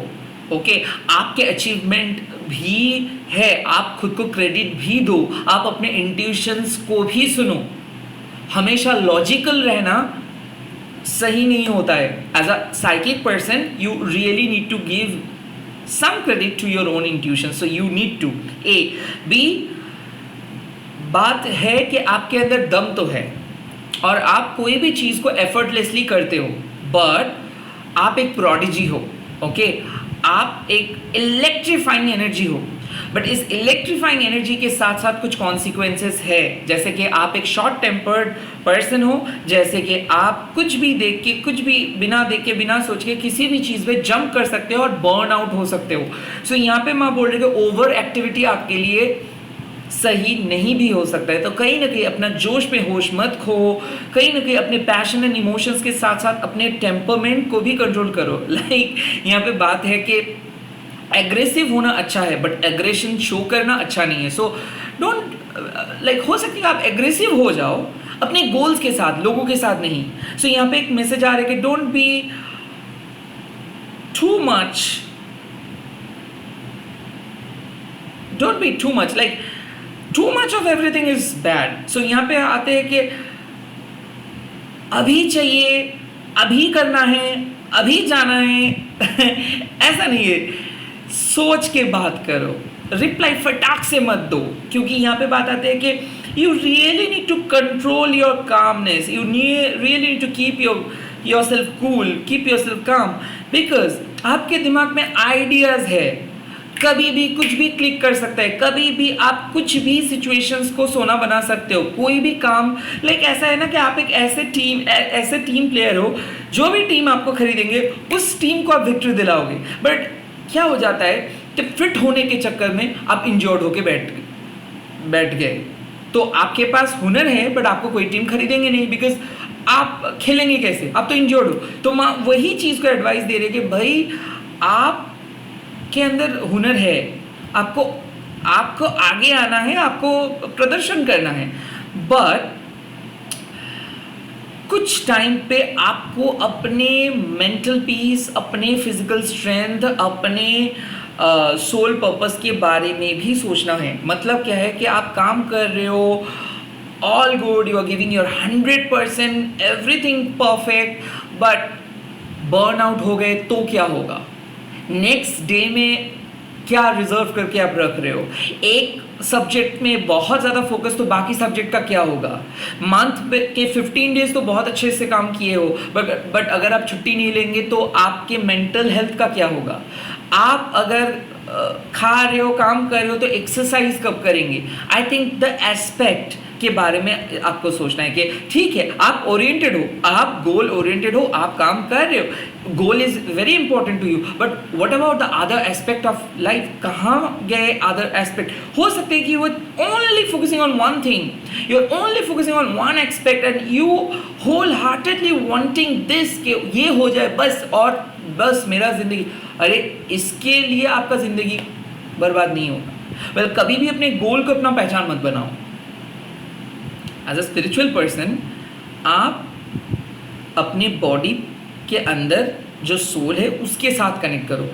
Speaker 1: ओके आपके अचीवमेंट भी है, आप खुद को क्रेडिट भी दो, आप अपने इंट्यूशंस को भी सुनो। हमेशा लॉजिकल रहना सही नहीं होता है। As a psychic person you really need to give some credit to your own intuition, so you need to a be बात है कि आपके अंदर दम तो है और आप कोई भी चीज़ को एफर्टलेसली करते हो, बट आप एक प्रोडिजी हो, ओके आप एक इलेक्ट्रीफाइंग एनर्जी हो, बट इस इलेक्ट्रीफाइंग एनर्जी के साथ साथ कुछ कॉन्सिक्वेंसेस है, जैसे कि आप एक शॉर्ट टेम्पर्ड पर्सन हो, जैसे कि आप कुछ भी देख के, कुछ भी बिना देख के, बिना सोच के किसी भी चीज़ पे जंप कर सकते हो और बर्न आउट हो सकते हो। सो यहाँ पे मैं बोल रही हूँ कि ओवर एक्टिविटी आपके लिए सही नहीं भी हो सकता है। तो कहीं ना कहीं अपना जोश में होश मत खो, कहीं ना कहीं अपने पैशन एंड इमोशंस के साथ साथ अपने टेम्परमेंट को भी कंट्रोल करो। लाइक यहाँ पे बात है कि एग्रेसिव होना अच्छा है बट एग्रेशन शो करना अच्छा नहीं है। सो डोंट लाइक हो सकती है आप एग्रेसिव हो जाओ अपने गोल्स के साथ, लोगों के साथ नहीं। सो यहाँ पे एक मैसेज आ रहा है कि don't be too much like too much of everything is bad. So यहाँ पे आते हैं कि अभी चाहिए, अभी करना है, अभी जाना है. ऐसा नहीं है. सोच के बात करो, रिप्लाई फटाक से मत दो, क्योंकि यहाँ पे बात आती है कि you really need to control your calmness, you really need to keep yourself cool, keep yourself calm, because आपके दिमाग में आइडियाज है, कभी भी कुछ भी क्लिक कर सकता है, कभी भी आप कुछ भी सिचुएशंस को सोना बना सकते हो. कोई भी काम लाइक ऐसा है ना कि आप एक ऐसे टीम प्लेयर हो, जो भी टीम आपको खरीदेंगे उस टीम को आप विक्ट्री दिलाओगे. बट क्या हो जाता है कि फिट होने के चक्कर में आप इंजर्ड होके बैठ गए, तो आपके पास हुनर है बट आपको कोई टीम खरीदेंगे नहीं, बिकॉज आप खेलेंगे कैसे, आप तो इंजर्ड हो. तो माँ वही चीज़ को एडवाइस दे रही है कि भाई आप के अंदर हुनर है, आपको आगे आना है, आपको प्रदर्शन करना है, बट कुछ टाइम पे आपको अपने मेंटल पीस, अपने फिजिकल स्ट्रेंथ, अपने सोल पर्पस के बारे में भी सोचना है. मतलब क्या है कि आप काम कर रहे हो, all good, you are giving your 100%, everything perfect, but burn out हो गए तो क्या होगा. नेक्स्ट डे में क्या रिजर्व करके आप रख रहे हो. एक सब्जेक्ट में बहुत ज़्यादा फोकस, तो बाकी सब्जेक्ट का क्या होगा. मंथ के 15 डेज तो बहुत अच्छे से काम किए हो, बट अगर आप छुट्टी नहीं लेंगे तो आपके मेंटल हेल्थ का क्या होगा. आप अगर खा रहे हो, काम कर रहे हो, तो एक्सरसाइज कब करेंगे. आई थिंक द एस्पेक्ट के बारे में आपको सोचना है कि ठीक है, आप ओरिएंटेड हो, आप गोल ओरिएंटेड हो, आप काम कर रहे हो, goal is very important to you, but what about the other aspect of life. कहाँ गए अदर एस्पेक्ट. हो सकते हैं कि you are only focusing on one thing, you are only focusing on one aspect, and you wholeheartedly wanting this कि ये हो जाए बस, और बस मेरा जिंदगी. अरे इसके लिए आपका जिंदगी बर्बाद नहीं होगा. वेल, कभी भी अपने गोल को अपना पहचान मत बनाओ. एज अ स्पिरिचुअल पर्सन, आप अपने बॉडी के अंदर जो सोल है उसके साथ कनेक्ट करो.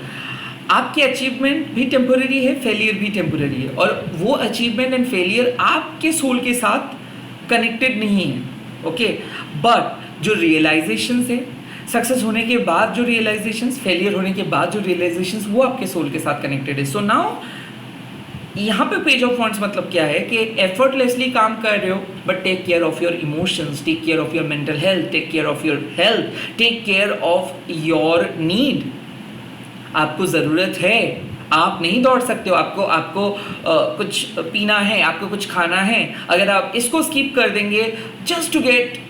Speaker 1: आपकी अचीवमेंट भी टेम्पररी है, फेलियर भी टेम्पररी है, और वो अचीवमेंट एंड फेलियर आपके सोल के साथ कनेक्टेड नहीं है. ओके, बट जो रियलाइजेशंस है, सक्सेस होने के बाद जो रियलाइजेशंस, फेलियर होने के बाद जो रियलाइजेशंस, वो आपके सोल के साथ कनेक्टेड है. सो नाउ यहाँ पे पेज ऑफ वॉन्ड्स मतलब क्या है कि एफर्टलेसली काम कर रहे हो, but take care of your emotions, take care of your mental health, take care of your health, take care of your need. आपको ज़रूरत है, आप नहीं दौड़ सकते हो, आपको कुछ पीना है, आपको कुछ खाना है. अगर आप इसको स्किप कर देंगे just to get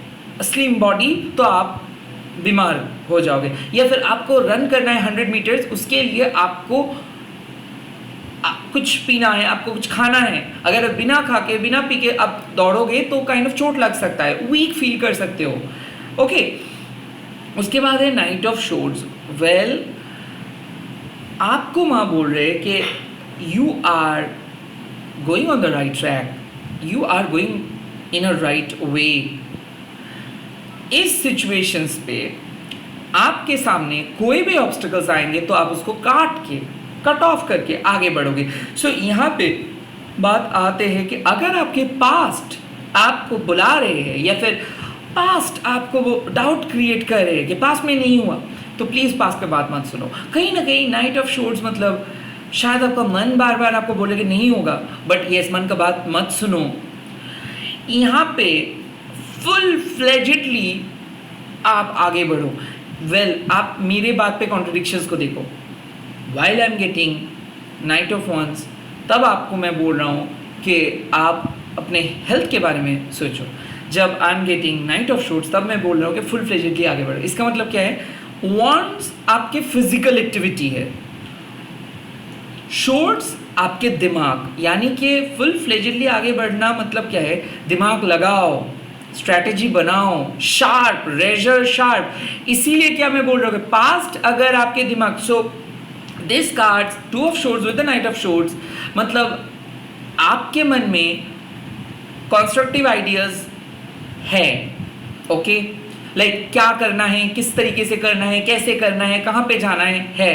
Speaker 1: slim body, तो आप बीमार हो जाओगे. या फिर आपको रन करना है 100 मीटर्स, उसके लिए आपको कुछ पीना है, आपको कुछ खाना है. अगर बिना खा के, बिना पी के आप दौड़ोगे तो काइंड ऑफ चोट लग सकता है, वीक फील कर सकते हो. ओके, उसके बाद है नाइट ऑफ शोर्स. वेल, आपको माँ बोल रहे हैं कि you are going on the right track, you are going in a right way. इस सिचुएशंस पे आपके सामने कोई भी ऑब्स्टिकल्स आएंगे तो आप उसको कट ऑफ करके आगे बढ़ोगे. सो यहाँ पे बात आते हैं कि अगर आपके पास्ट आपको बुला रहे हैं, या फिर पास्ट आपको वो डाउट क्रिएट कर रहे हैं कि पास्ट में नहीं हुआ, तो प्लीज़ पास्ट पे बात मत सुनो. कहीं ना कहीं नाइट ऑफ शोर्स मतलब शायद आपका मन बार बार आपको बोले कि नहीं होगा, बट यस, मन का बात मत सुनो. यहाँ पे फुल फ्लेजेडली आप आगे बढ़ो. वेल, आप मेरे बात पे कॉन्ट्रडिक्शंस को देखो. While I am getting night of wands, तब आपको मैं बोल रहा हूँ कि आप अपने हेल्थ के बारे में सोचो. जब I am getting night of shorts, तब मैं बोल रहा हूँ कि फुल फ्लेजेडली आगे बढ़ो. इसका मतलब क्या है, वॉन्ड्स आपके फिजिकल एक्टिविटी है, शोर्ट्स आपके दिमाग, यानी कि फुल फ्लेजेडली आगे बढ़ना मतलब क्या है, दिमाग लगाओ, स्ट्रैटेजी बनाओ, शार्प, रेजर शार्प. इसीलिए क्या मैं बोल रहा हूँ कि पास्ट अगर आपके दिमाग, so this cards 2 of shorts with the knight of shorts, मतलब आपके मन में कंस्ट्रक्टिव आइडियाज है. ओके, लाइक क्या करना है, किस तरीके से करना है, कैसे करना है, कहाँ पे जाना है.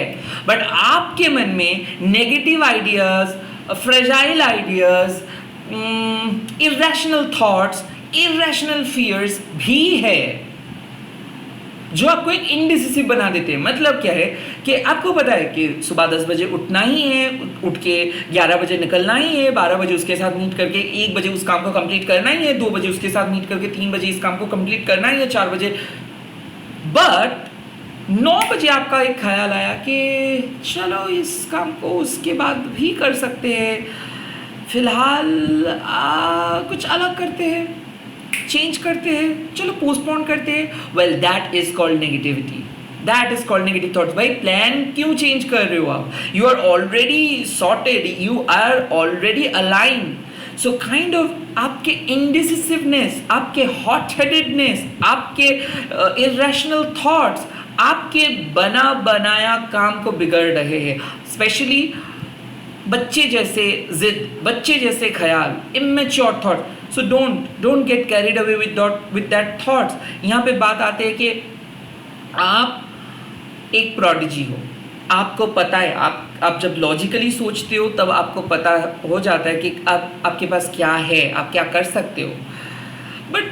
Speaker 1: बट आपके मन में negative ideas, fragile ideas, irrational thoughts, irrational fears भी है जो आपको एक इनडिसिसिव बना देते हैं। मतलब क्या है कि आपको पता है कि सुबह 10 बजे उठना ही है, उठ के 11 बजे निकलना ही है, 12 बजे उसके साथ मीट करके 1 बजे उस काम को कंप्लीट करना ही है, 2 बजे उसके साथ मीट करके 3 बजे इस काम को कंप्लीट करना ही है, 4 बजे। बट 9 बजे आपका एक ख्याल आया कि चलो इस काम को उसके बाद भी कर सकते हैं, फिलहाल कुछ अलग करते हैं, चेंज करते हैं, चलो पोस्टपोन करते हैं। Well that is called negativity, that is called negative thoughts. भाई प्लान क्यों चेंज कर रहे हो आप? You are already sorted, you are already aligned. So kind of आपके इनडिसिसिवनेस, आपके हॉट हेडेडनेस, आपके इरेशनल थॉट्स आपके बना बनाया काम को बिगड़ रहे हैं। स्पेशली बच्चे जैसे जिद, बच्चे जैसे ख्याल, immature thought. So don't get carried away with that thoughts. यहाँ पे बात आते हैं कि आप एक प्रोडिजी हो, आपको पता है, आप जब लॉजिकली सोचते हो तब आपको पता हो जाता है कि आपके पास क्या है, आप क्या कर सकते हो। बट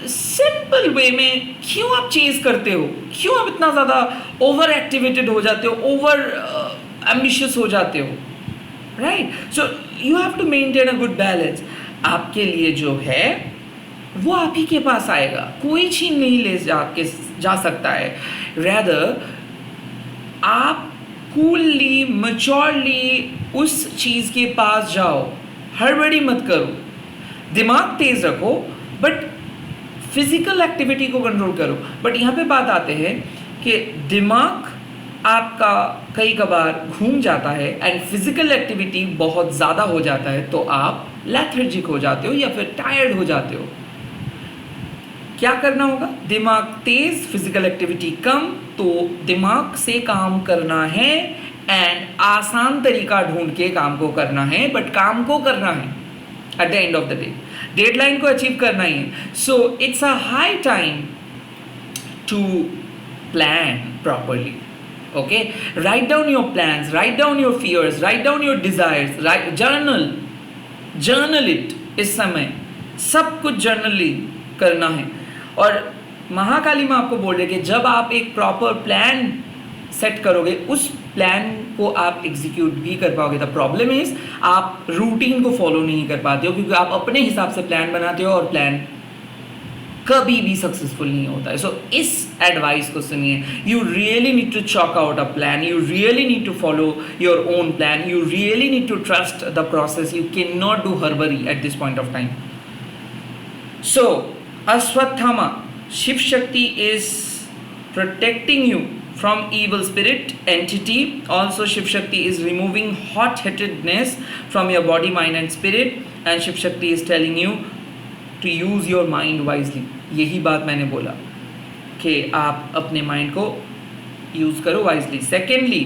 Speaker 1: सिंपल वे में क्यों आप चेज करते हो? क्यों आप इतना ज़्यादा ओवर एक्टिवेटेड हो जाते हो, ओवर एम्बिशियस हो जाते हो? Right, so you have to maintain a good balance. आपके लिए जो है वो आप ही के पास आएगा, कोई छीन नहीं ले जा सकता है। रैदर आप कूलली, मैच्योरली उस चीज़ के पास जाओ, हड़बड़ी मत करो, दिमाग तेज रखो, बट फिजिकल एक्टिविटी को कंट्रोल करो। बट यहाँ पे बात आते हैं कि दिमाग आपका कई कबार घूम जाता है एंड फिजिकल एक्टिविटी बहुत ज़्यादा हो जाता है, तो आप लेथर्जिक हो जाते हो या फिर टायर्ड हो जाते हो। क्या करना होगा? दिमाग तेज, फिजिकल एक्टिविटी कम, तो दिमाग से काम करना है एंड आसान तरीका ढूंढ के काम को करना है, बट काम को करना है at the end of the day, deadline को अचीव करना ही है। So it's a high time to plan properly. Okay, write down your plans, write down your fears, write down your desires, journal it। इस समय सब कुछ generally करना है। और महाकाली माँ आपको बोल रहे कि जब आप एक प्रॉपर प्लान सेट करोगे, उस प्लान को आप एग्जीक्यूट भी कर पाओगे। द प्रॉब्लम इज आप रूटीन को फॉलो नहीं कर पाते हो, क्योंकि आप अपने हिसाब से प्लान बनाते हो और प्लान कभी भी सक्सेसफुल नहीं होता है। सो इस एडवाइस को सुनिए। You really need to chalk out a plan, you really need to follow your own plan, you really need to trust the process, you can not do हर्बरी at this point of time. So Ashwatthama, Shiv Shakti is protecting you from evil spirit entity. Also Shiv Shakti is removing hot-headedness from your body, mind and spirit, and Shiv Shakti is telling you to use your mind wisely. यही बात मैंने बोला कि आप अपने mind को use करो wisely. Secondly,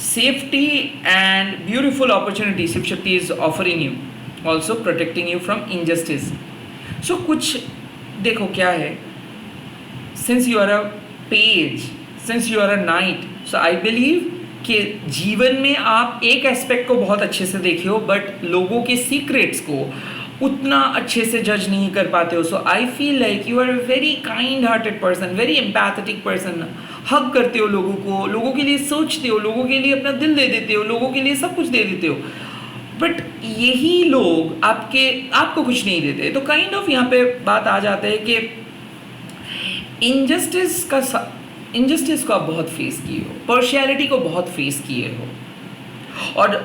Speaker 1: safety and beautiful opportunity Shiv Shakti is offering you, also protecting you from injustice. So कुछ देखो क्या है, since you are a page, since you are a knight, so I believe कि जीवन में आप एक एस्पेक्ट को बहुत अच्छे से देखे हो, बट लोगों के सीक्रेट्स को उतना अच्छे से जज नहीं कर पाते हो। So I feel like you are a very kind hearted person, very empathetic person. Hug करते हो लोगों को, लोगों के लिए सोचते हो, लोगों के लिए अपना दिल दे देते हो, लोगों के लिए सब कुछ दे देते हो, बट यही लोग आपको कुछ नहीं देते। तो काइंड ऑफ यहाँ पे बात आ जाता है कि इनजस्टिस को आप बहुत फेस किए हो, पर्शियलिटी को बहुत फेस किए हो, और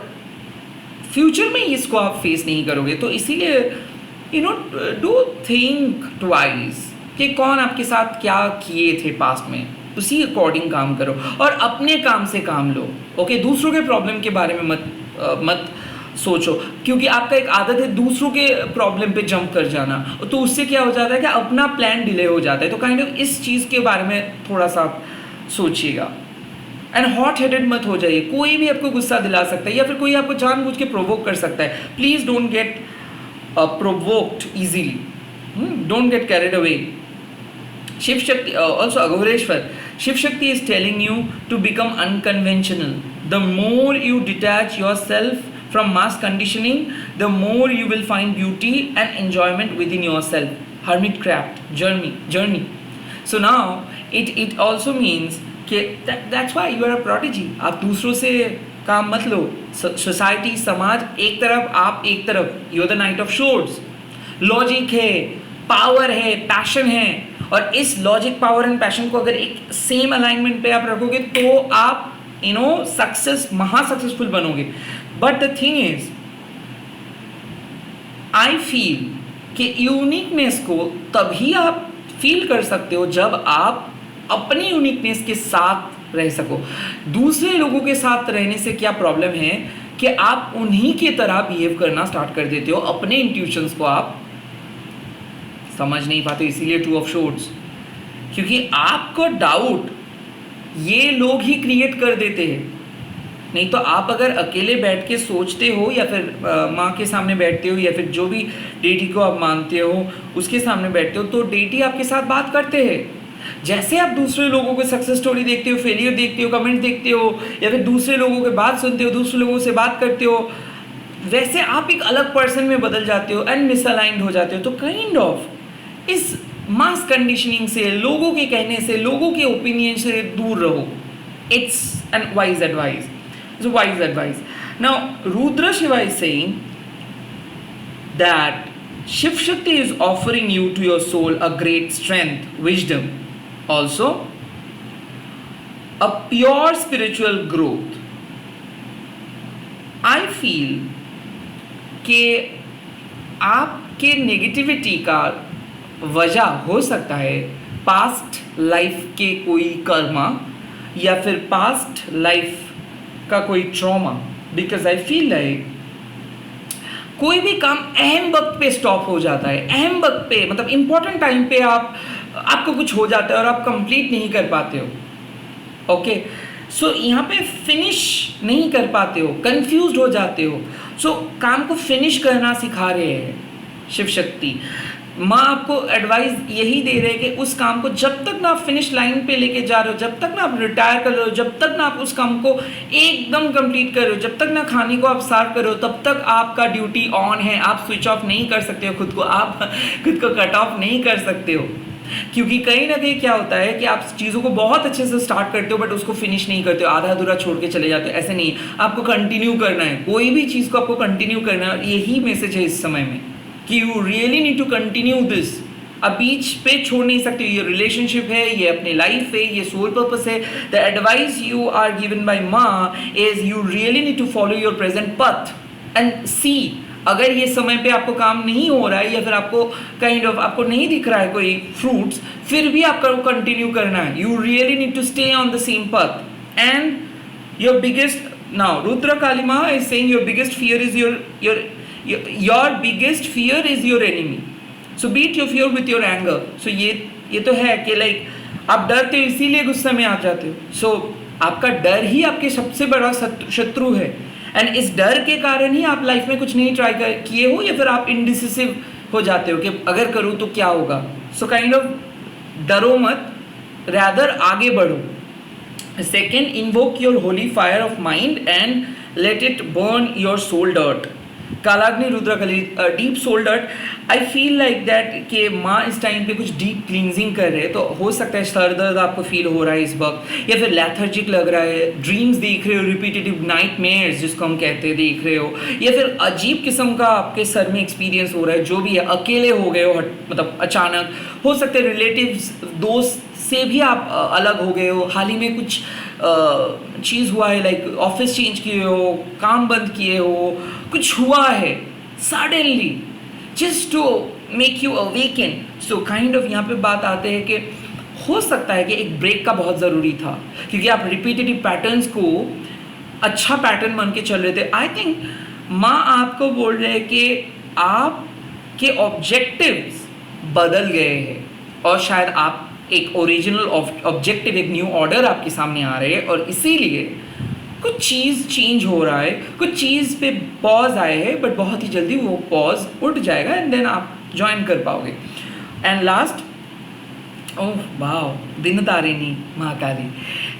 Speaker 1: फ्यूचर में इसको आप फेस नहीं करोगे। तो इसीलिए डू थिंक ट्वाइस कि कौन आपके साथ क्या किए थे पास्ट में, उसी अकॉर्डिंग काम करो और अपने काम से काम लो। ओके, दूसरों के प्रॉब्लम के बारे में मत सोचो, क्योंकि आपका एक आदत है दूसरों के प्रॉब्लम पे जंप कर जाना, तो उससे क्या हो जाता है कि अपना प्लान डिले हो जाता है। तो काइंड ऑफ इस चीज़ के बारे में थोड़ा सा आप सोचिएगा एंड हॉट हेडेड मत हो जाइए। कोई भी आपको गुस्सा दिला सकता है या फिर कोई आपको जानबूझ के प्रोवोक कर सकता है। Please don't get provoked easily, don't get carried away. Shiv Shakti also Aghoreshwar, Shiv Shakti is telling you to become unconventional. The more you detach yourself From mass conditioning, the more you will find beauty and enjoyment within yourself. Hermit craft journey. So now it also means कि that's why you are a prodigy. आप दूसरों से काम मत लो. Society, समाज एक तरफ, आप एक तरफ. You are the knight of swords. Logic है, पावर है, पैशन है, और इस लॉजिक, पावर एंड पैशन को अगर एक सेम अलाइनमेंट पे आप रखोगे तो आप सक्सेस, महा सक्सेसफुल बनोगे. But the thing is, I feel कि यूनिकनेस को तभी आप फील कर सकते हो जब आप अपनी यूनिकनेस के साथ रह सको. दूसरे लोगों के साथ रहने से क्या प्रॉब्लम है कि आप उन्हीं की तरह बिहेव करना स्टार्ट कर देते हो. अपने इंट्यूशंस को आप समझ नहीं पाते, इसीलिए टू ऑफ शोर्ड्स. क्योंकि आपको डाउट ये लोग ही क्रिएट कर देते हैं. नहीं तो आप अगर अकेले बैठ के सोचते हो, या फिर माँ के सामने बैठते हो, या फिर जो भी डेटी को आप मानते हो उसके सामने बैठते हो, तो डेटी आपके साथ बात करते हैं. जैसे आप दूसरे लोगों को सक्सेस स्टोरी देखते हो, फेलियर देखते हो, कमेंट देखते हो, या फिर दूसरे लोगों के बात सुनते हो, दूसरे लोगों से बात करते हो, वैसे आप एक अलग पर्सन में बदल जाते हो एंड मिसअलाइंड हो जाते हो. तो काइंड ऑफ इस मास कंडीशनिंग से, लोगों के कहने से, लोगों के ओपिनियन से दूर रहो. It's an wise advice. It's a wise advice. Now, Rudra Shiva is saying that Shiv Shakti is offering you to your soul a great strength, wisdom, also a pure spiritual growth. I feel कि आपके negativity का वजह हो सकता है past life के कोई कर्मा, या फिर पास्ट लाइफ का कोई trauma. Because I feel like कोई भी काम अहम वक्त पे स्टॉप हो जाता है. अहम वक्त पे मतलब इंपॉर्टेंट टाइम पे आपको कुछ हो जाता है और आप कंप्लीट नहीं कर पाते हो. ओके, सो यहाँ पे फिनिश नहीं कर पाते हो, कंफ्यूज्ड हो जाते हो. सो काम को फिनिश करना सिखा रहे हैं शिव शक्ति. माँ आपको एडवाइस यही दे रहे हैं कि उस काम को जब तक ना आप फिनिश लाइन पे लेके जा रहे हो, जब तक ना आप रिटायर कर रहे हो, जब तक ना आप उस काम को एकदम कंप्लीट कर रहे हो, जब तक ना खाने को आप साफ कर रहे हो, तब तक आपका ड्यूटी ऑन है. आप स्विच ऑफ नहीं कर सकते हो खुद को, आप खुद को कट ऑफ नहीं कर सकते हो. क्योंकि कहीं ना कहीं क्या होता है कि आप चीज़ों को बहुत अच्छे से स्टार्ट करते हो बट उसको फिनिश नहीं करते हो, आधा अधूरा छोड़ के चले जाते हो. ऐसे नहीं, आपको कंटिन्यू करना है. कोई भी चीज़ को आपको कंटिन्यू करना है, और यही मैसेज है इस समय में कि you really need to continue this. अब बीच पे छोड़ नहीं सकते. ये रिलेशनशिप है, ये अपनी लाइफ है, ये सोल पर्पस है. The advice you are given by माँ is you really need to follow your present path and see. अगर ये समय पे आपको काम नहीं हो रहा है, या फिर आपको काइंड ऑफ आपको नहीं दिख रहा है कोई फ्रूट्स, फिर भी आपको कंटिन्यू करना है. You really need to stay on the same path. And your biggest, now Rudra Kalima is saying your biggest fear is your biggest fear is your enemy. So beat your fear with your anger. So ये तो है कि like आप डरते हो इसीलिए गुस्से में आ जाते हो. So आपका डर ही आपके सबसे बड़ा शत्रु है. एंड इस डर के कारण ही आप लाइफ में कुछ नहीं ट्राई किए हो, या फिर आप इनडिसिसिव हो जाते हो कि अगर करूँ तो क्या होगा. सो काइंड ऑफ डरो मत, रैदर आगे बढ़ो. Second, invoke your holy fire of mind and let it burn your soul dirt. Kalagni Rudrakali, deep soul dirt. I feel like that कि माँ इस टाइम पे कुछ डीप क्लींजिंग कर रहे हैं. तो हो सकता है सर दर्द आपको फील हो रहा है इस वक्त, या फिर लेथर्जिक लग रहा है, ड्रीम्स देख रहे हो, रिपीटेटिव नाइटमेयर्स जिसको हम कहते हैं देख रहे हो, या फिर अजीब किस्म का आपके सर में एक्सपीरियंस हो रहा है. जो भी है, अकेले हो गए हो, मतलब अचानक. हो सकता है रिलेटिव्स, दोस्त से भी आप अलग हो गए हो. हाल ही में कुछ चीज़ हुआ है, लाइक ऑफिस चेंज किए हो, काम बंद किए हो, कुछ हुआ है suddenly just to make you awaken. So kind of यहाँ पे बात आते हैं कि हो सकता है कि एक ब्रेक का बहुत ज़रूरी था, क्योंकि आप रिपीटेटिव पैटर्न्स को अच्छा पैटर्न मान के चल रहे थे. आई थिंक माँ आपको बोल रहे हैं कि आपके ऑब्जेक्टिव्स बदल गए हैं, और शायद आप एक ओरिजिनल ऑब्जेक्टिव, एक न्यू ऑर्डर आपके सामने आ रहे हैं, और इसीलिए कुछ चीज़ चेंज हो रहा है, कुछ चीज़ पे पॉज आए हैं, बट बहुत ही जल्दी वो पॉज उठ जाएगा एंड देन आप ज्वाइन कर पाओगे. एंड लास्ट, ओह वाओ, दिन Tarini Mahakali,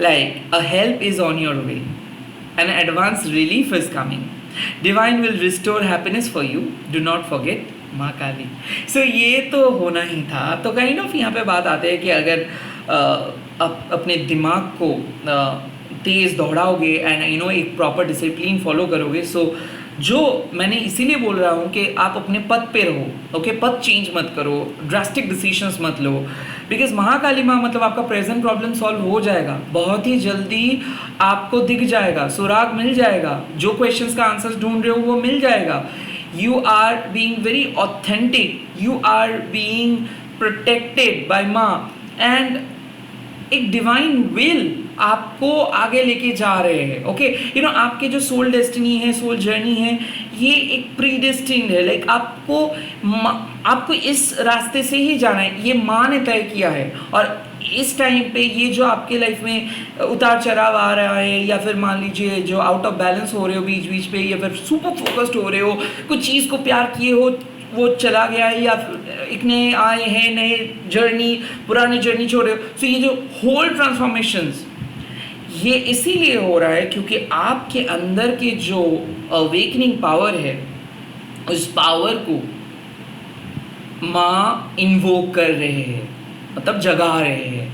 Speaker 1: like a help is on your way, an advance relief is coming. Divine will restore happiness for you, do not forget माँ काली। सो ये तो होना ही था। तो काइंड ऑफ यहाँ पे बात आते हैं कि अगर अपने दिमाग को तेज़ दौड़ाओगे एंड एक प्रॉपर डिसिप्लिन फॉलो करोगे, सो जो मैंने इसीलिए बोल रहा हूँ कि आप अपने पद पे रहो, ओके, पद चेंज मत करो, ड्रास्टिक डिसीजंस मत लो, बिकॉज महाकाली माँ मतलब आपका प्रेजेंट प्रॉब्लम सॉल्व हो जाएगा, बहुत ही जल्दी आपको दिख जाएगा, सुराग मिल जाएगा, जो क्वेश्चंस का आंसर्स ढूंढ रहे हो वो मिल जाएगा। You are being very authentic, you are being protected by Maa, and एक डिवाइन विल आपको आगे लेके जा रहे हैं, ओके। आपके जो सोल डेस्टिनी है, सोल जर्नी है, ये एक प्रीडेस्टिन्ड है, लाइक आपको इस रास्ते से ही जाना है, ये माँ ने तय किया है। और इस टाइम पे ये जो आपके लाइफ में उतार चढ़ाव आ रहा है, या फिर मान लीजिए जो आउट ऑफ बैलेंस हो रहे हो बीच बीच पे, या फिर सुपर फोकस्ड हो रहे हो, कुछ चीज़ को प्यार किए हो वो चला गया है, या एक नए आए हैं, नए जर्नी, पुरानी जर्नी छोड़ रहे हो। सो ये जो होल ट्रांसफॉर्मेशंस ये इसीलिए हो रहा है क्योंकि आपके अंदर के जो अवेकनिंग पावर है, उस पावर को माँ इन्वोक कर रहे हैं, मतलब जगा रहे हैं,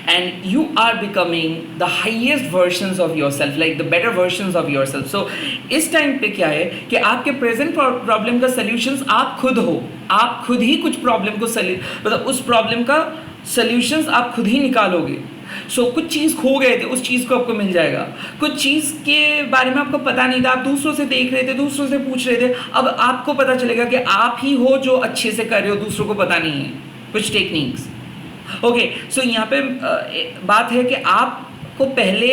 Speaker 1: and you are becoming the highest versions of yourself, like the better versions of yourself. So इस टाइम पे क्या है कि आपके प्रेजेंट प्रॉब्लम का सॉल्यूशंस आप खुद हो, आप खुद ही कुछ प्रॉब्लम को मतलब उस प्रॉब्लम का सॉल्यूशंस आप खुद ही निकालोगे। सो कुछ चीज़ खो गए थे, उस चीज़ को आपको मिल जाएगा। कुछ चीज़ के बारे में आपको पता नहीं था, आप दूसरों से देख रहे थे, दूसरों से पूछ रहे थे, अब आपको पता चलेगा कि आप ही हो जो अच्छे से कर रहे हो, दूसरों को पता नहीं है कुछ टेक्निक्स, ओके। सो यहाँ पे बात है कि आपको पहले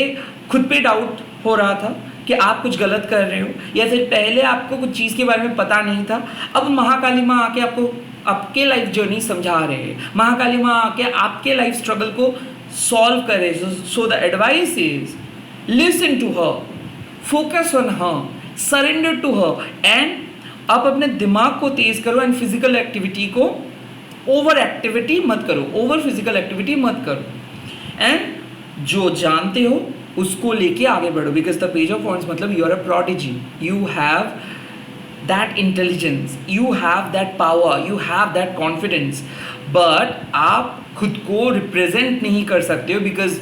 Speaker 1: खुद पे डाउट हो रहा था कि आप कुछ गलत कर रहे हो, या फिर पहले आपको कुछ चीज़ के बारे में पता नहीं था। अब महाकाली माँ आके आपको आपके लाइफ जर्नी समझा रहे हैं, महाकाली माँ आके आपके लाइफ स्ट्रगल को सॉल्व करे। So the advice is listen to her, focus on her, surrender to her, and आप अपने दिमाग को तेज करो एंड फिजिकल एक्टिविटी को ओवर एक्टिविटी मत करो, ओवर फिजिकल एक्टिविटी मत करो, एंड जो जानते हो उसको लेके आगे बढ़ो। Because the page of wands मतलब you are a prodigy, you have that intelligence, you have that power, you have that confidence, but आप खुद को रिप्रेजेंट नहीं कर सकते हो बिकॉज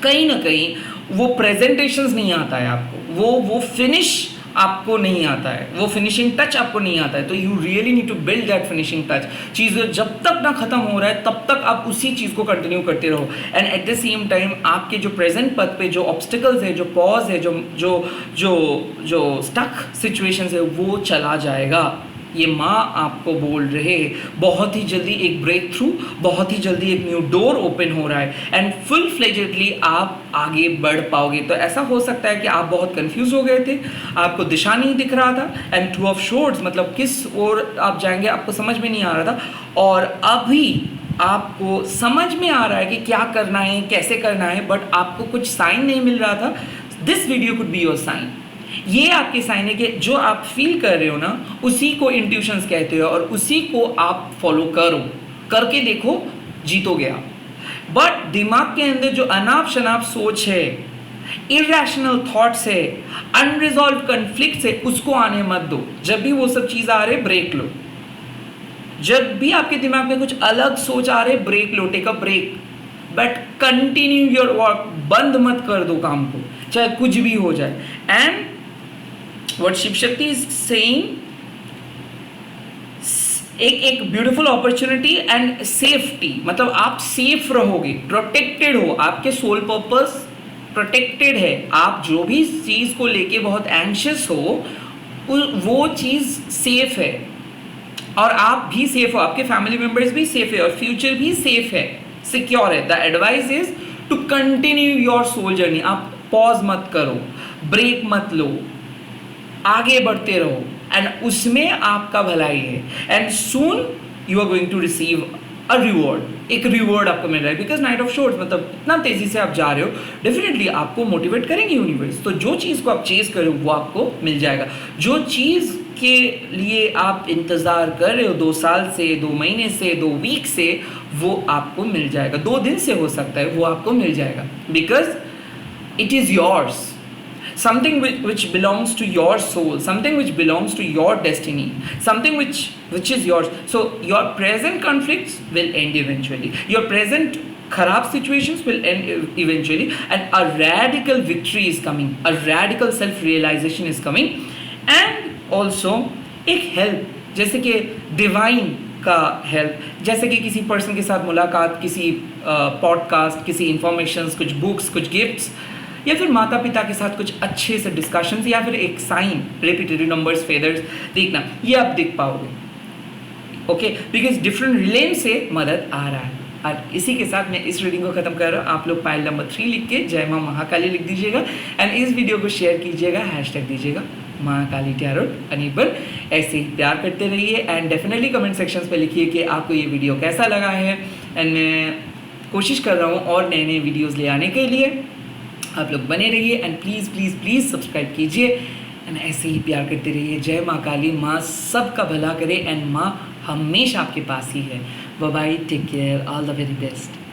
Speaker 1: कहीं ना कहीं वो प्रेजेंटेशंस नहीं आता है आपको, वो फिनिश आपको नहीं आता है, वो फिनिशिंग टच आपको नहीं आता है। तो you really need to build that finishing touch. चीज़ जब तक ना खत्म हो रहा है तब तक आप उसी चीज़ को कंटिन्यू करते रहो, and at the same time आपके जो प्रेजेंट पथ पे जो ऑब्स्टिकल्स है, जो पॉज है, जो जो जो जो स्टक सिचुएशंस है, वो चला जाएगा। ये माँ आपको बोल रहे हैं बहुत ही जल्दी एक ब्रेक थ्रू, बहुत ही जल्दी एक न्यू डोर ओपन हो रहा है, एंड फुल फ्लेजेडली आप आगे बढ़ पाओगे। तो ऐसा हो सकता है कि आप बहुत कंफ्यूज हो गए थे, आपको दिशा नहीं दिख रहा था, एंड टू ऑफ शोर्ड्स मतलब किस ओर आप जाएंगे आपको समझ में नहीं आ रहा था, और अभी आपको समझ में आ रहा है कि क्या करना है, कैसे करना है, बट आपको कुछ साइन नहीं मिल रहा था। This video could be your sign. ये आपके साइन है कि जो आप फील कर रहे हो ना, उसी को इंट्यूशंस कहते हो, और उसी को आप फॉलो करो, करके देखो, जीतोगे आप। बट दिमाग के अंदर जो अनाप शनाप सोच है, इरेशनल थॉट्स है, अनरिजॉल्व कॉन्फ्लिक्ट्स है, उसको आने मत दो। जब भी वो सब चीज़ आ रहे ब्रेक लो, जब भी आपके दिमाग में कुछ अलग सोच आ रहे ब्रेक लो, take a break, but continue your work. बंद मत कर दो काम को, चाहे कुछ भी हो जाए। And what Shiv Shakti is saying, एक ब्यूटीफुल अपॉर्चुनिटी एंड सेफ्टी, मतलब आप सेफ रहोगे, प्रोटेक्टेड हो, आपके सोल पर्पस प्रोटेक्टेड है। आप जो भी चीज़ को लेके बहुत एंशियस हो, वो चीज़ सेफ है, और आप भी सेफ हो, आपके फैमिली मेम्बर्स भी सेफ है, और फ्यूचर भी सेफ है, सिक्योर है। The advice is to continue your soul journey. आप पॉज मत करो, ब्रेक मत लो, आगे बढ़ते रहो, एंड उसमें आपका भलाई है, and soon you are going to receive a reward. एक रिवॉर्ड आपको मिल रहा है, बिकॉज नाइट ऑफ शोर्ड्स मतलब इतना तेजी से आप जा रहे हो, डेफिनेटली आपको मोटिवेट करेंगे यूनिवर्स। तो जो चीज़ को आप चेज कर रहे हो वो आपको मिल जाएगा। जो चीज़ के लिए आप इंतज़ार कर रहे हो 2 साल से, 2 महीने से, 2 वीक से, वो आपको मिल जाएगा। 2 दिन से हो सकता है, वो आपको मिल जाएगा, because it is yours. something which belongs to your soul, something which belongs to your destiny, something which is yours. So your present conflicts will end eventually, your present kharab situations will end eventually, and a radical victory is coming, a radical self realization is coming. And also एक help, जैसे कि divine का help, जैसे कि किसी person के साथ मुलाकात, किसी पॉडकास्ट, किसी इंफॉर्मेशंस, कुछ बुक्स, कुछ गिफ्ट्स, या फिर माता पिता के साथ कुछ अच्छे से डिस्कशंस, या फिर एक साइन, रेपिटेटिव नंबर्स, फेदर्स देखना, ये आप देख पाओगे। ओके, बिकॉज डिफरेंट रिलेम से मदद आ रहा है। और इसी के साथ मैं इस रीडिंग को खत्म कर रहा हूँ। आप लोग पाइल नंबर 3 लिख के जय माँ महाकाली लिख दीजिएगा, एंड इस वीडियो को शेयर कीजिएगा, हैशटैग दीजिएगा महाकाली टैरोट अनेबल। ऐसे ही प्यार करते रहिए, एंड डेफिनेटली कमेंट सेक्शंस पे लिखिए कि आपको ये वीडियो कैसा लगा है। एंड मैं कोशिश कर रहा हूँ और नए नए वीडियोस ले आने के लिए, आप लोग बने रहिए, and please please please subscribe कीजिए, एंड ऐसे ही प्यार करते रहिए। जय माँ काली, माँ सबका भला करे, एंड माँ हमेशा आपके पास ही है। Bye bye, take care, all the very best.